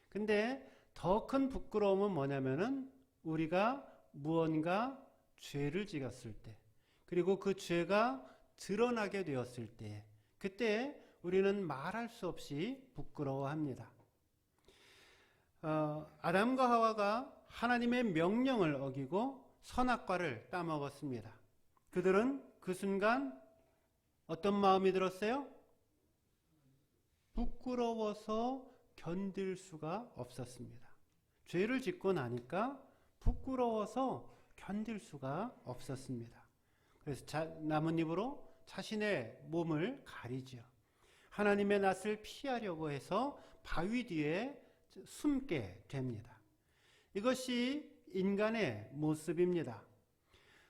근데 더 큰 부끄러움은 뭐냐면은 우리가 무언가 죄를 지었을 때, 그리고 그 죄가 드러나게 되었을 때, 그때 우리는 말할 수 없이 부끄러워합니다. 아담과 하와가 하나님의 명령을 어기고 선악과를 따먹었습니다. 그들은 그 순간 어떤 마음이 들었어요? 부끄러워서 견딜 수가 없었습니다. 죄를 짓고 나니까 부끄러워서 견딜 수가 없었습니다. 그래서 나뭇잎으로 자신의 몸을 가리죠. 하나님의 낯을 피하려고 해서 바위 뒤에 숨게 됩니다. 이것이 인간의 모습입니다.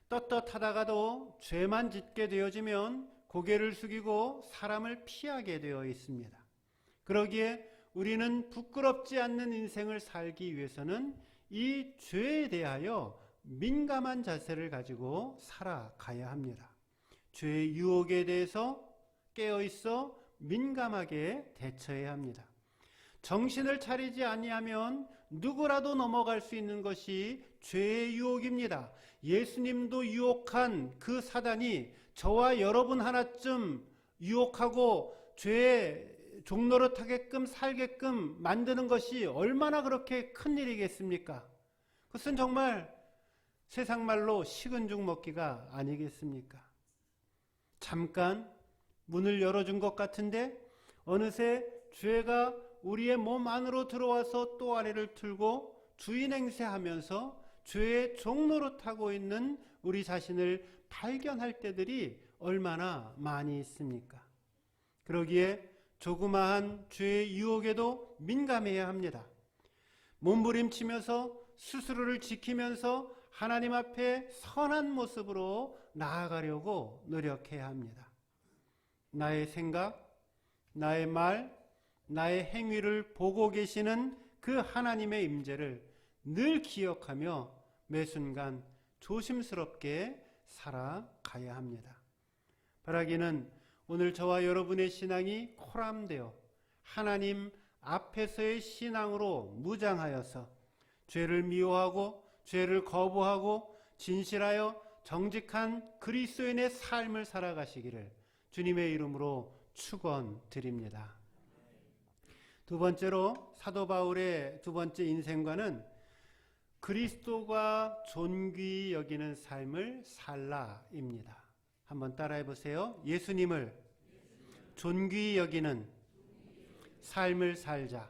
떳떳하다가도 죄만 짓게 되어지면 고개를 숙이고 사람을 피하게 되어 있습니다. 그러기에 우리는 부끄럽지 않는 인생을 살기 위해서는 이 죄에 대하여 민감한 자세를 가지고 살아가야 합니다. 죄의 유혹에 대해서 깨어있어 민감하게 대처해야 합니다. 정신을 차리지 아니하면 누구라도 넘어갈 수 있는 것이 죄의 유혹입니다. 예수님도 유혹한 그 사단이 저와 여러분 하나쯤 유혹하고 죄의 종노릇하게끔 살게끔 만드는 것이 얼마나 그렇게 큰 일이겠습니까? 그것은 정말 세상 말로 식은 죽 먹기가 아니겠습니까? 잠깐 문을 열어준 것 같은데 어느새 죄가 우리의 몸 안으로 들어와서 또 아래를 틀고 주인 행세하면서 죄의 종노릇하고 있는 우리 자신을 발견할 때들이 얼마나 많이 있습니까? 그러기에 조그마한 죄의 유혹에도 민감해야 합니다. 몸부림치면서 스스로를 지키면서 하나님 앞에 선한 모습으로 나아가려고 노력해야 합니다. 나의 생각, 나의 말, 나의 행위를 보고 계시는 그 하나님의 임재를 늘 기억하며 매 순간 조심스럽게 살아가야 합니다. 바라기는 오늘 저와 여러분의 신앙이 코람되어 하나님 앞에서의 신앙으로 무장하여서 죄를 미워하고 죄를 거부하고 진실하여 정직한 그리스도인의 삶을 살아가시기를 주님의 이름으로 축원드립니다. 두 번째로 사도 바울의 두 번째 인생관은 그리스도가 존귀히 여기는 삶을 살라입니다. 한번 따라해 보세요. 예수님을 존귀히 여기는 삶을 살자.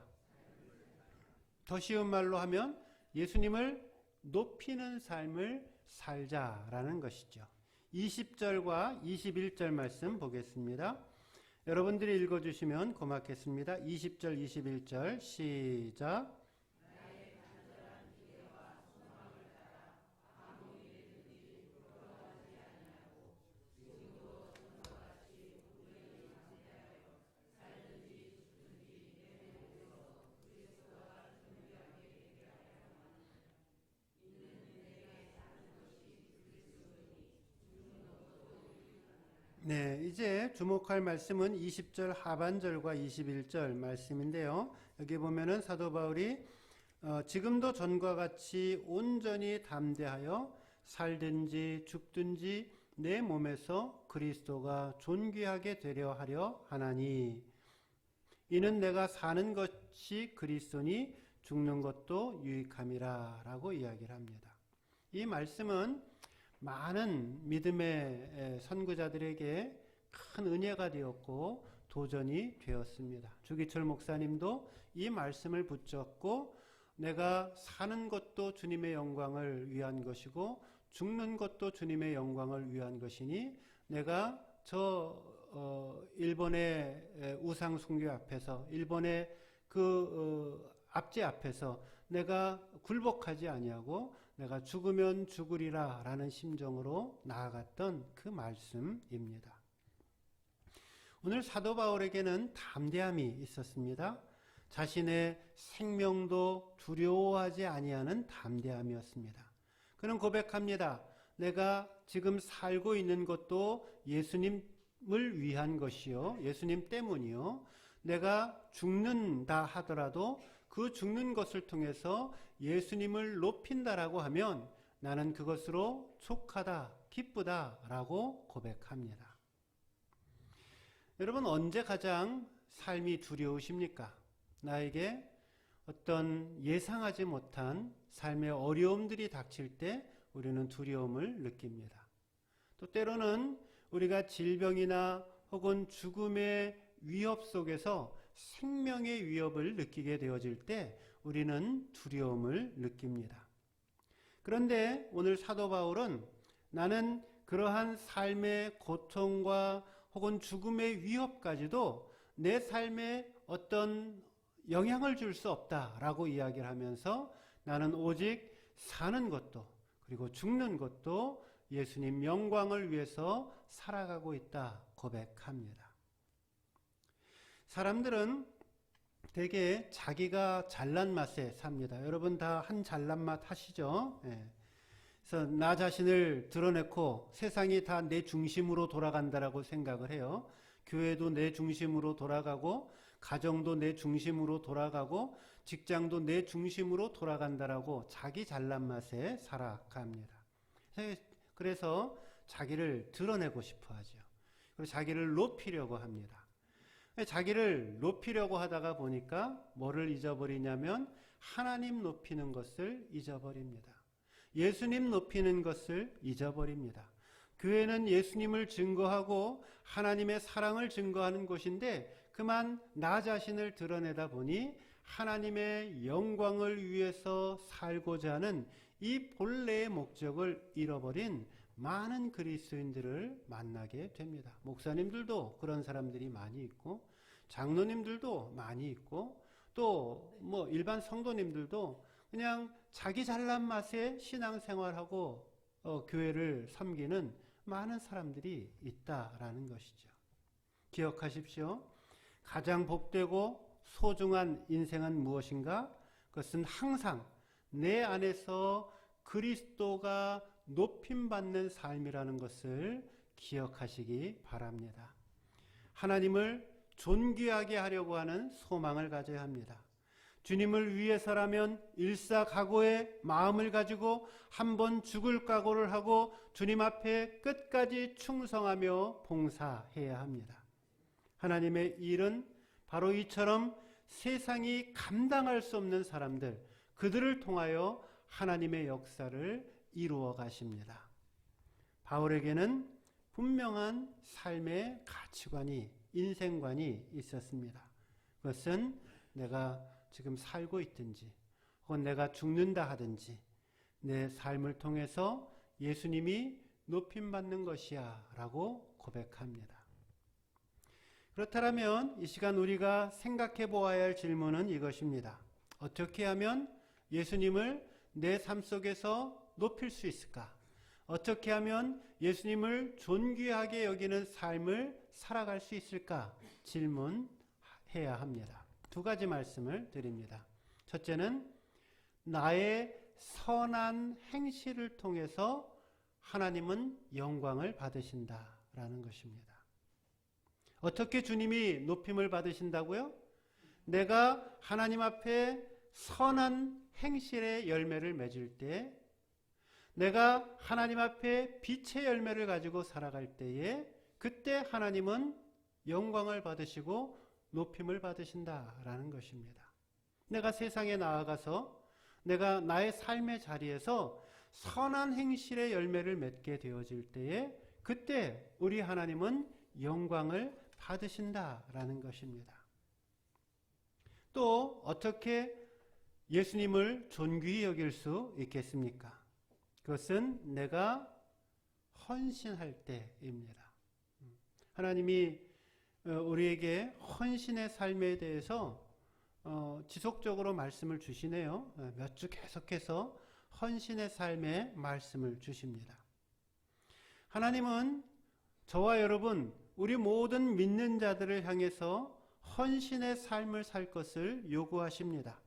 더 쉬운 말로 하면 예수님을 높이는 삶을 살자라는 것이죠. 20절과 21절 말씀 보겠습니다. 여러분들이 읽어주시면 고맙겠습니다. 20절, 21절 시작. 네, 이제 주목할 말씀은 20절 하반절과 21절 말씀인데요. 여기 보면은 사도 바울이 지금도 전과 같이 온전히 담대하여 살든지 죽든지 내 몸에서 그리스도가 존귀하게 되려 하려 하나니 이는 내가 사는 것이 그리스도니 죽는 것도 유익함이라 라고 이야기를 합니다. 이 말씀은 많은 믿음의 선구자들에게 큰 은혜가 되었고 도전이 되었습니다. 주기철 목사님도 이 말씀을 붙잡고 내가 사는 것도 주님의 영광을 위한 것이고 죽는 것도 주님의 영광을 위한 것이니 내가 일본의 우상 숭배 앞에서 일본의 압제 앞에서 내가 굴복하지 아니하고 내가 죽으면 죽으리라 라는 심정으로 나아갔던 그 말씀입니다. 오늘 사도 바울에게는 담대함이 있었습니다. 자신의 생명도 두려워하지 아니하는 담대함이었습니다. 그는 고백합니다. 내가 지금 살고 있는 것도 예수님을 위한 것이요, 예수님 때문이요. 내가 죽는다 하더라도 그 죽는 것을 통해서 예수님을 높인다라고 하면 나는 그것으로 족하다, 기쁘다라고 고백합니다. 여러분, 언제 가장 삶이 두려우십니까? 나에게 어떤 예상하지 못한 삶의 어려움들이 닥칠 때 우리는 두려움을 느낍니다. 또 때로는 우리가 질병이나 혹은 죽음의 위협 속에서 생명의 위협을 느끼게 되어질 때 우리는 두려움을 느낍니다. 그런데 오늘 사도 바울은 나는 그러한 삶의 고통과 혹은 죽음의 위협까지도 내 삶에 어떤 영향을 줄 수 없다라고 이야기를 하면서 나는 오직 사는 것도 그리고 죽는 것도 예수님 영광을 위해서 살아가고 있다 고백합니다. 사람들은 되게 자기가 잘난 맛에 삽니다. 여러분 다 한 잘난 맛 하시죠? 예. 그래서 나 자신을 드러내고 세상이 다 내 중심으로 돌아간다라고 생각을 해요. 교회도 내 중심으로 돌아가고 가정도 내 중심으로 돌아가고 직장도 내 중심으로 돌아간다라고 자기 잘난 맛에 살아갑니다. 그래서 자기를 드러내고 싶어 하죠. 그리고 자기를 높이려고 합니다. 자기를 높이려고 하다가 보니까 뭐를 잊어버리냐면 하나님 높이는 것을 잊어버립니다. 예수님 높이는 것을 잊어버립니다. 교회는 예수님을 증거하고 하나님의 사랑을 증거하는 곳인데 그만 나 자신을 드러내다 보니 하나님의 영광을 위해서 살고자 하는 이 본래의 목적을 잃어버린 많은 그리스도인들을 만나게 됩니다. 목사님들도 그런 사람들이 많이 있고 장로님들도 많이 있고 또 뭐 일반 성도님들도 그냥 자기 잘난 맛에 신앙생활하고 교회를 섬기는 많은 사람들이 있다라는 것이죠. 기억하십시오. 가장 복되고 소중한 인생은 무엇인가? 그것은 항상 내 안에서 그리스도가 높임받는 삶이라는 것을 기억하시기 바랍니다. 하나님을 존귀하게 하려고 하는 소망을 가져야 합니다. 주님을 위해서라면 일사각오의 마음을 가지고 한번 죽을 각오를 하고 주님 앞에 끝까지 충성하며 봉사해야 합니다. 하나님의 일은 바로 이처럼 세상이 감당할 수 없는 사람들, 그들을 통하여 하나님의 역사를 이루어 가십니다. 바울에게는 분명한 삶의 가치관이, 인생관이 있었습니다. 그것은 내가 지금 살고 있든지 혹은 내가 죽는다 하든지 내 삶을 통해서 예수님이 높임받는 것이야 라고 고백합니다. 그렇다면 이 시간 우리가 생각해 보아야 할 질문은 이것입니다. 어떻게 하면 예수님을 내 삶 속에서 높일 수 있을까? 어떻게 하면 예수님을 존귀하게 여기는 삶을 살아갈 수 있을까? 질문해야 합니다. 두 가지 말씀을 드립니다. 첫째는 나의 선한 행실을 통해서 하나님은 영광을 받으신다라는 것입니다. 어떻게 주님이 높임을 받으신다고요? 내가 하나님 앞에 선한 행실의 열매를 맺을 때, 내가 하나님 앞에 빛의 열매를 가지고 살아갈 때에 그때 하나님은 영광을 받으시고 높임을 받으신다라는 것입니다. 내가 세상에 나아가서 내가 나의 삶의 자리에서 선한 행실의 열매를 맺게 되어질 때에 그때 우리 하나님은 영광을 받으신다라는 것입니다. 또 어떻게 예수님을 존귀히 여길 수 있겠습니까? 그것은 내가 헌신할 때입니다. 하나님이 우리에게 헌신의 삶에 대해서 지속적으로 말씀을 주시네요. 몇 주 계속해서 헌신의 삶의 말씀을 주십니다. 하나님은 저와 여러분, 우리 모든 믿는 자들을 향해서 헌신의 삶을 살 것을 요구하십니다.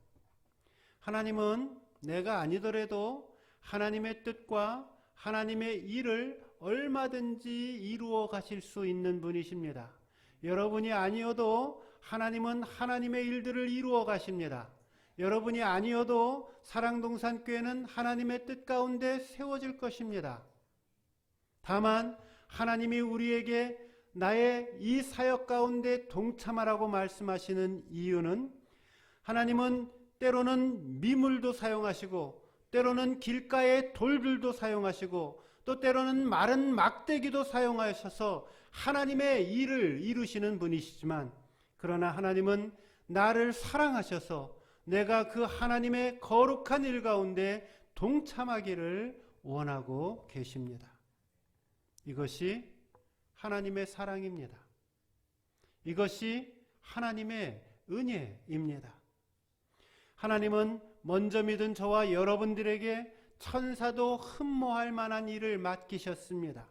하나님은 내가 아니더라도 하나님의 뜻과 하나님의 일을 얼마든지 이루어 가실 수 있는 분이십니다. 여러분이 아니어도 하나님은 하나님의 일들을 이루어 가십니다. 여러분이 아니어도 사랑동산교회는 하나님의 뜻 가운데 세워질 것입니다. 다만 하나님이 우리에게 나의 이 사역 가운데 동참하라고 말씀하시는 이유는 하나님은 때로는 미물도 사용하시고 때로는 길가의 돌들도 사용하시고 또 때로는 마른 막대기도 사용하셔서 하나님의 일을 이루시는 분이시지만 그러나 하나님은 나를 사랑하셔서 내가 그 하나님의 거룩한 일 가운데 동참하기를 원하고 계십니다. 이것이 하나님의 사랑입니다. 이것이 하나님의 은혜입니다. 하나님은 먼저 믿은 저와 여러분들에게 천사도 흠모할 만한 일을 맡기셨습니다.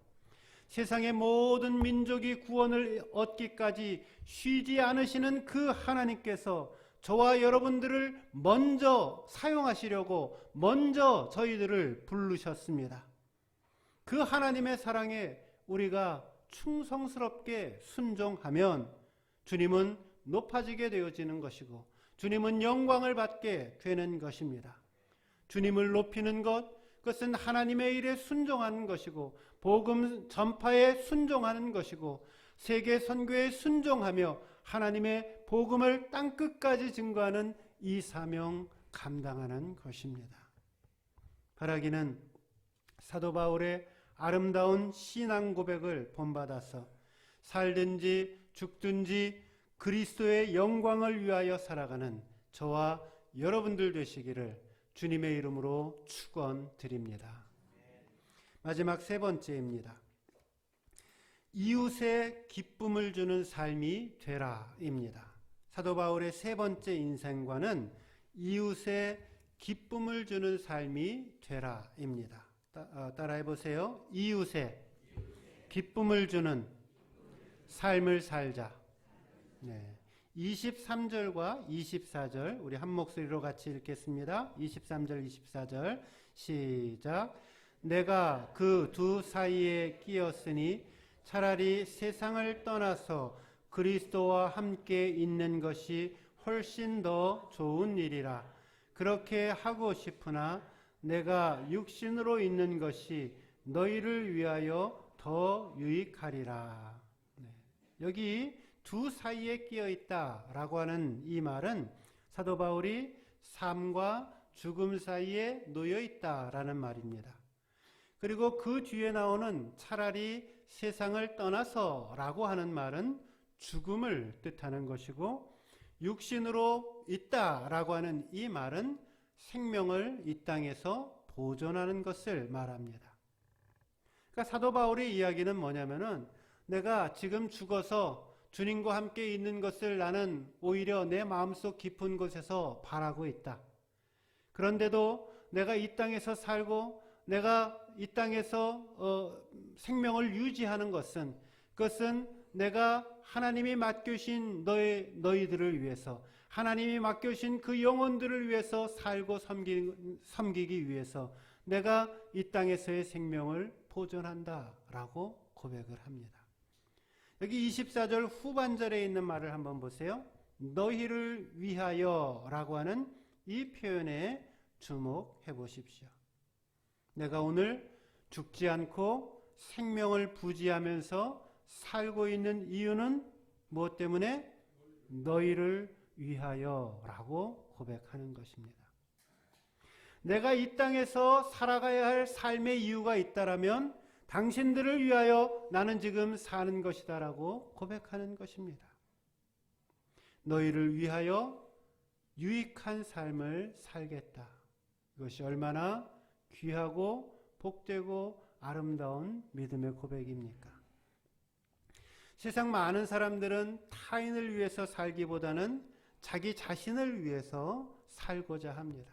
세상의 모든 민족이 구원을 얻기까지 쉬지 않으시는 그 하나님께서 저와 여러분들을 먼저 사용하시려고 먼저 저희들을 부르셨습니다. 그 하나님의 사랑에 우리가 충성스럽게 순종하면 주님은 높아지게 되어지는 것이고 주님은 영광을 받게 되는 것입니다. 주님을 높이는 것, 그것은 하나님의 일에 순종하는 것이고 복음 전파에 순종하는 것이고 세계 선교에 순종하며 하나님의 복음을 땅끝까지 증거하는 이 사명 감당하는 것입니다. 바라기는 사도 바울의 아름다운 신앙 고백을 본받아서 살든지 죽든지 그리스도의 영광을 위하여 살아가는 저와 여러분들 되시기를 주님의 이름으로 축원드립니다. 마지막 세 번째입니다. 이웃에 기쁨을 주는 삶이 되라입니다. 사도 바울의 세 번째 인생관은 이웃에 기쁨을 주는 삶이 되라입니다. 따라해 보세요. 이웃에 기쁨을 주는 삶을 살자. 네. 23절과 24절 우리 한 목소리로 같이 읽겠습니다. 23절 24절 시작. 내가 그 두 사이에 끼었으니 차라리 세상을 떠나서 그리스도와 함께 있는 것이 훨씬 더 좋은 일이라. 그렇게 하고 싶으나 내가 육신으로 있는 것이 너희를 위하여 더 유익하리라. 네. 여기 두 사이에 끼어 있다라고 하는 이 말은 사도 바울이 삶과 죽음 사이에 놓여 있다라는 말입니다. 그리고 그 뒤에 나오는 차라리 세상을 떠나서라고 하는 말은 죽음을 뜻하는 것이고, 육신으로 있다라고 하는 이 말은 생명을 이 땅에서 보존하는 것을 말합니다. 그러니까 사도 바울의 이야기는 뭐냐면은 내가 지금 죽어서 주님과 함께 있는 것을 나는 오히려 내 마음속 깊은 곳에서 바라고 있다. 그런데도 내가 이 땅에서 살고 내가 이 땅에서 생명을 유지하는 것은, 그것은 내가 하나님이 맡겨신 너희들을 위해서, 하나님이 맡겨신 그 영혼들을 위해서 살고 섬기기 위해서 내가 이 땅에서의 생명을 보존한다라고 고백을 합니다. 여기 24절 후반절에 있는 말을 한번 보세요. 너희를 위하여 라고 하는 이 표현에 주목해 보십시오. 내가 오늘 죽지 않고 생명을 부지하면서 살고 있는 이유는 무엇 때문에? 너희를 위하여 라고 고백하는 것입니다. 내가 이 땅에서 살아가야 할 삶의 이유가 있다라면 당신들을 위하여 나는 지금 사는 것이다 라고 고백하는 것입니다. 너희를 위하여 유익한 삶을 살겠다. 이것이 얼마나 귀하고 복되고 아름다운 믿음의 고백입니까? 세상 많은 사람들은 타인을 위해서 살기보다는 자기 자신을 위해서 살고자 합니다.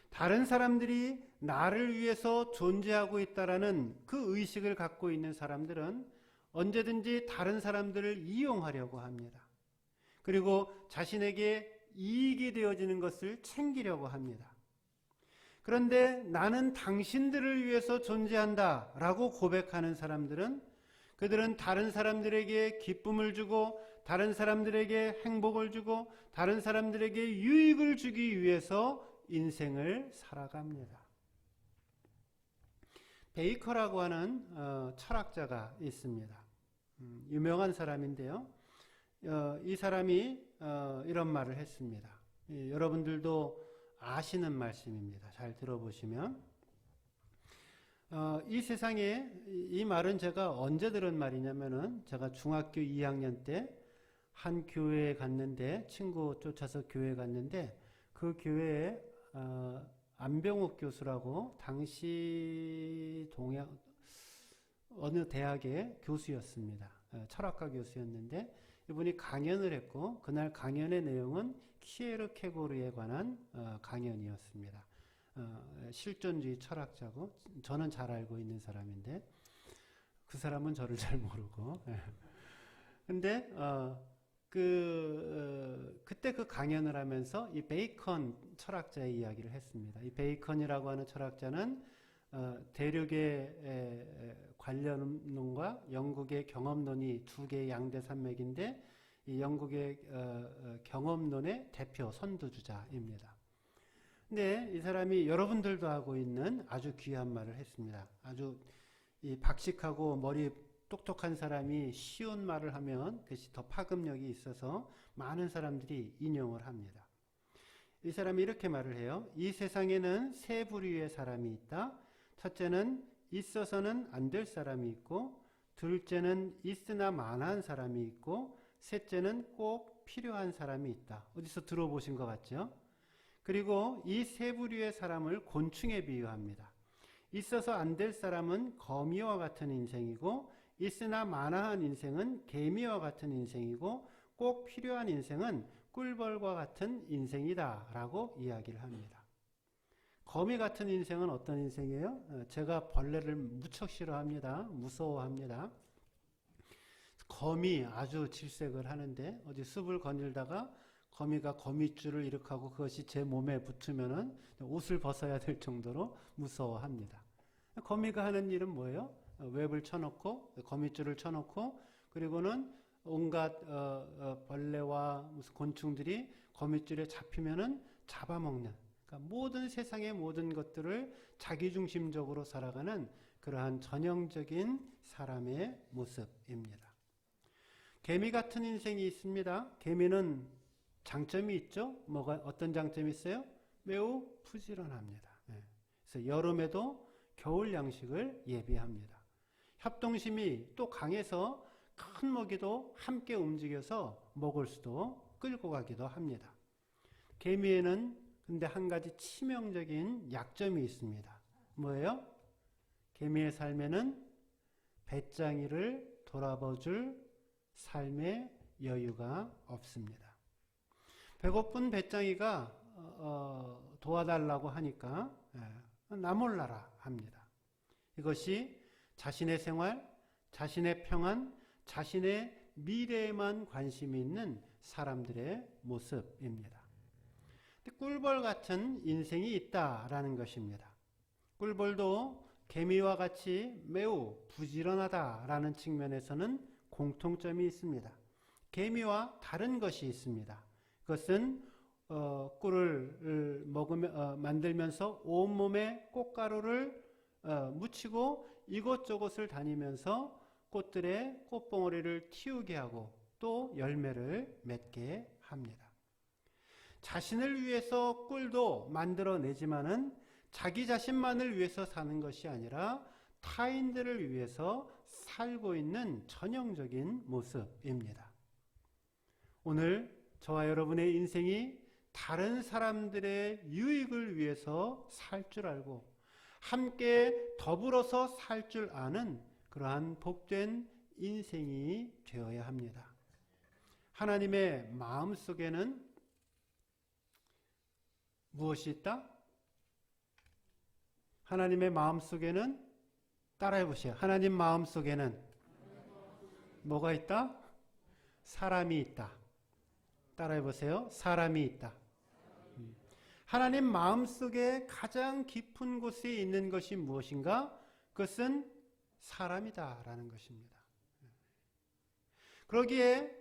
다른 사람들이 나를 위해서 존재하고 있다라는 그 의식을 갖고 있는 사람들은 언제든지 다른 사람들을 이용하려고 합니다. 그리고 자신에게 이익이 되어지는 것을 챙기려고 합니다. 그런데 나는 당신들을 위해서 존재한다 라고 고백하는 사람들은, 그들은 다른 사람들에게 기쁨을 주고 다른 사람들에게 행복을 주고 다른 사람들에게 유익을 주기 위해서 인생을 살아갑니다. 베이커라고 하는 철학자가 있습니다. 유명한 사람인데요. 이 사람이 이런 말을 했습니다. 여러분들도 아시는 말씀입니다. 잘 들어보시면, 이 세상에, 이 말은 제가 언제 들은 말이냐면은 제가 중학교 2학년 때 한 교회에 갔는데, 친구 쫓아서 교회에 갔는데 그 교회에 안병욱 교수라고 당시 어느 대학의 교수였습니다. 철학과 교수였는데 이분이 강연을 했고, 그날 강연의 내용은 키에르케고르에 관한 강연이었습니다. 실존주의 철학자고 저는 잘 알고 있는 사람인데 그 사람은 저를 잘 모르고. 근데 그때 그 강연을 하면서 이 베이컨 철학자의 이야기를 했습니다. 이 베이컨이라고 하는 철학자는 대륙의 관련론과 영국의 경험론이 두 개의 양대 산맥인데, 이 영국의 경험론의 대표 선두주자입니다. 근데 이 사람이 여러분들도 하고 있는 아주 귀한 말을 했습니다. 아주 이 박식하고 머리 똑똑한 사람이 쉬운 말을 하면 그것이 더 파급력이 있어서 많은 사람들이 인용을 합니다. 이 사람이 이렇게 말을 해요. 이 세상에는 세 부류의 사람이 있다. 첫째는 있어서는 안 될 사람이 있고, 둘째는 있으나 마나한 사람이 있고, 셋째는 꼭 필요한 사람이 있다. 어디서 들어보신 것 같죠? 그리고 이 세 부류의 사람을 곤충에 비유합니다. 있어서 안 될 사람은 거미와 같은 인생이고 있으나 마나한 인생은 개미와 같은 인생이고 꼭 필요한 인생은 꿀벌과 같은 인생이다 라고 이야기를 합니다. 거미 같은 인생은 어떤 인생이에요? 제가 벌레를 무척 싫어합니다. 무서워합니다. 거미 아주 질색을 하는데 어디 숲을 거닐다가 거미가 거미줄을 이렇게 하고 그것이 제 몸에 붙으면은 옷을 벗어야 될 정도로 무서워합니다. 거미가 하는 일은 뭐예요? 웹을 쳐놓고 거미줄을 쳐놓고 그리고는 온갖 벌레와 무슨 곤충들이 거미줄에 잡히면은 잡아먹는, 그러니까 모든 세상의 모든 것들을 자기중심적으로 살아가는 그러한 전형적인 사람의 모습입니다. 개미 같은 인생이 있습니다. 개미는 장점이 있죠. 어떤 장점이 있어요? 매우 부지런합니다. 그래서 여름에도 겨울 양식을 예비합니다. 협동심이 또 강해서 큰 먹이도 함께 움직여서 먹을 수도 끌고 가기도 합니다. 개미에는 근데 한 가지 치명적인 약점이 있습니다. 뭐예요? 개미의 삶에는 배짱이를 돌아봐줄 삶의 여유가 없습니다. 배고픈 배짱이가 도와달라고 하니까 나 몰라라 합니다. 이것이 자신의 생활, 자신의 평안, 자신의 미래에만 관심이 있는 사람들의 모습입니다. 꿀벌 같은 인생이 있다라는 것입니다. 꿀벌도 개미와 같이 매우 부지런하다라는 측면에서는 공통점이 있습니다. 개미와 다른 것이 있습니다. 그것은 꿀을 만들면서 온몸에 꽃가루를 묻히고 이곳저곳을 다니면서 꽃들의 꽃봉오리를 틔우게 하고 또 열매를 맺게 합니다. 자신을 위해서 꿀도 만들어내지만은 자기 자신만을 위해서 사는 것이 아니라 타인들을 위해서 살고 있는 전형적인 모습입니다. 오늘 저와 여러분의 인생이 다른 사람들의 유익을 위해서 살 줄 알고 함께 더불어서 살 줄 아는 그러한 복된 인생이 되어야 합니다. 하나님의 마음속에는 무엇이 있다? 하나님의 마음속에는 따라해 보세요. 하나님 마음속에는 뭐가 있다? 사람이 있다. 따라해 보세요. 사람이 있다. 하나님 마음속에 가장 깊은 곳에 있는 것이 무엇인가? 그것은 사람이다라는 것입니다. 그러기에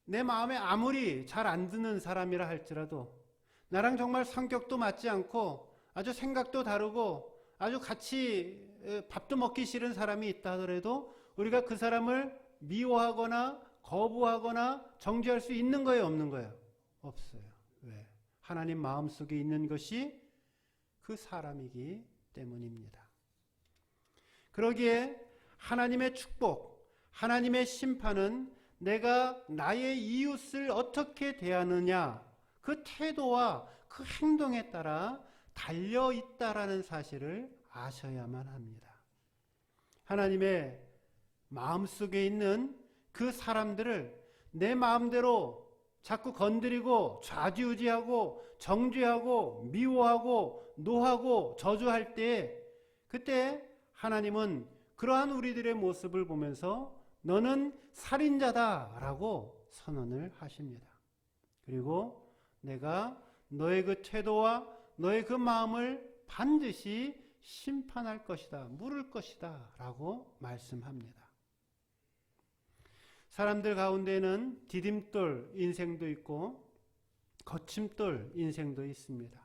내 마음에 아무리 잘 안 드는 사람이라 할지라도 나랑 정말 성격도 맞지 않고 아주 생각도 다르고 아주 같이 밥도 먹기 싫은 사람이 있다 하더라도 우리가 그 사람을 미워하거나 거부하거나 정죄할 수 있는 거예요, 없는 거예요? 없어요. 왜? 하나님 마음속에 있는 것이 그 사람이기 때문입니다. 그러기에 하나님의 축복, 하나님의 심판은 내가 나의 이웃을 어떻게 대하느냐, 그 태도와 그 행동에 따라 달려있다라는 사실을 아셔야만 합니다. 하나님의 마음속에 있는 그 사람들을 내 마음대로 자꾸 건드리고 좌지우지하고 정죄하고 미워하고 노하고 저주할 때 그때 하나님은 그러한 우리들의 모습을 보면서 너는 살인자다라고 선언을 하십니다. 그리고 내가 너의 그 태도와 너의 그 마음을 반드시 심판할 것이다, 물을 것이다 라고 말씀합니다. 사람들 가운데는 디딤돌 인생도 있고 거침돌 인생도 있습니다.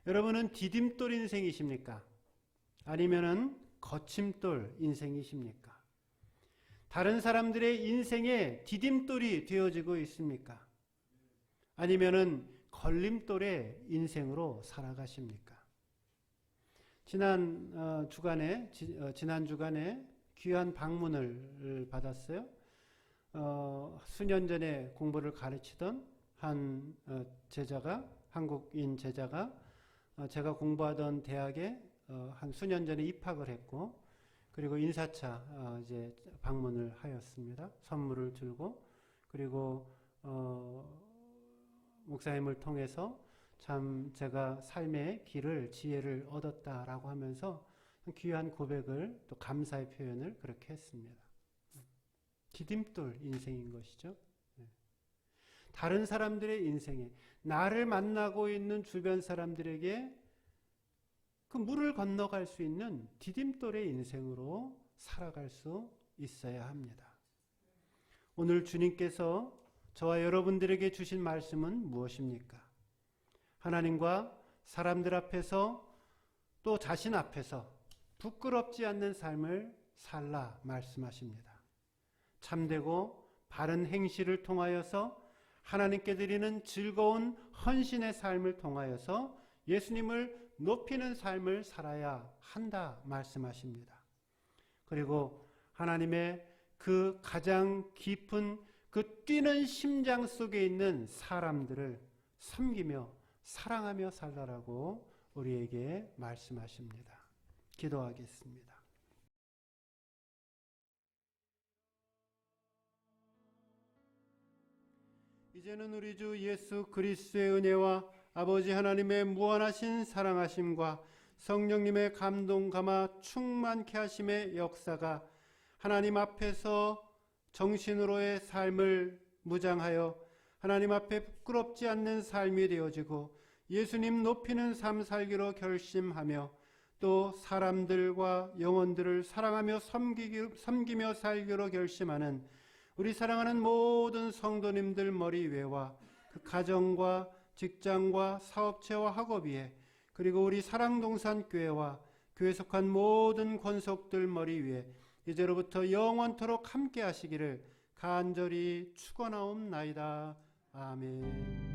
여러분은 디딤돌 인생이십니까? 아니면은 거침돌 인생이십니까? 다른 사람들의 인생에 디딤돌이 되어지고 있습니까? 아니면은 걸림돌의 인생으로 살아가십니까? 지난 주간에 귀한 방문을 받았어요. 수년 전에 공부를 가르치던 한 제자가, 한국인 제자가 제가 공부하던 대학에 한 수년 전에 입학을 했고, 그리고 인사차 이제 방문을 하였습니다. 선물을 들고, 그리고 목사님을 통해서 참 제가 삶의 길을 지혜를 얻었다라고 하면서 귀한 고백을 또 감사의 표현을 그렇게 했습니다. 디딤돌 인생인 것이죠. 다른 사람들의 인생에 나를 만나고 있는 주변 사람들에게 그 물을 건너갈 수 있는 디딤돌의 인생으로 살아갈 수 있어야 합니다. 오늘 주님께서 저와 여러분들에게 주신 말씀은 무엇입니까? 하나님과 사람들 앞에서 또 자신 앞에서 부끄럽지 않는 삶을 살라 말씀하십니다. 참되고 바른 행실을 통하여서 하나님께 드리는 즐거운 헌신의 삶을 통하여서 예수님을 높이는 삶을 살아야 한다 말씀하십니다. 그리고 하나님의 그 가장 깊은 그 뛰는 심장 속에 있는 사람들을 섬기며 사랑하며 살라라고 우리에게 말씀하십니다. 기도하겠습니다. 이제는 우리 주 예수 그리스도의 은혜와 아버지 하나님의 무한하신 사랑하심과 성령님의 감동 감화 충만케 하심의 역사가 하나님 앞에서 정신으로의 삶을 무장하여 하나님 앞에 부끄럽지 않는 삶이 되어지고 예수님 높이는 삶 살기로 결심하며 또 사람들과 영혼들을 사랑하며 섬기며 살기로 결심하는 우리 사랑하는 모든 성도님들 머리 위에와 그 가정과 직장과 사업체와 학업위에 그리고 우리 사랑동산교회와 교회 속한 모든 권속들 머리 위에 이제로부터 영원토록 함께 하시기를 간절히 축원하옵나이다. 아멘.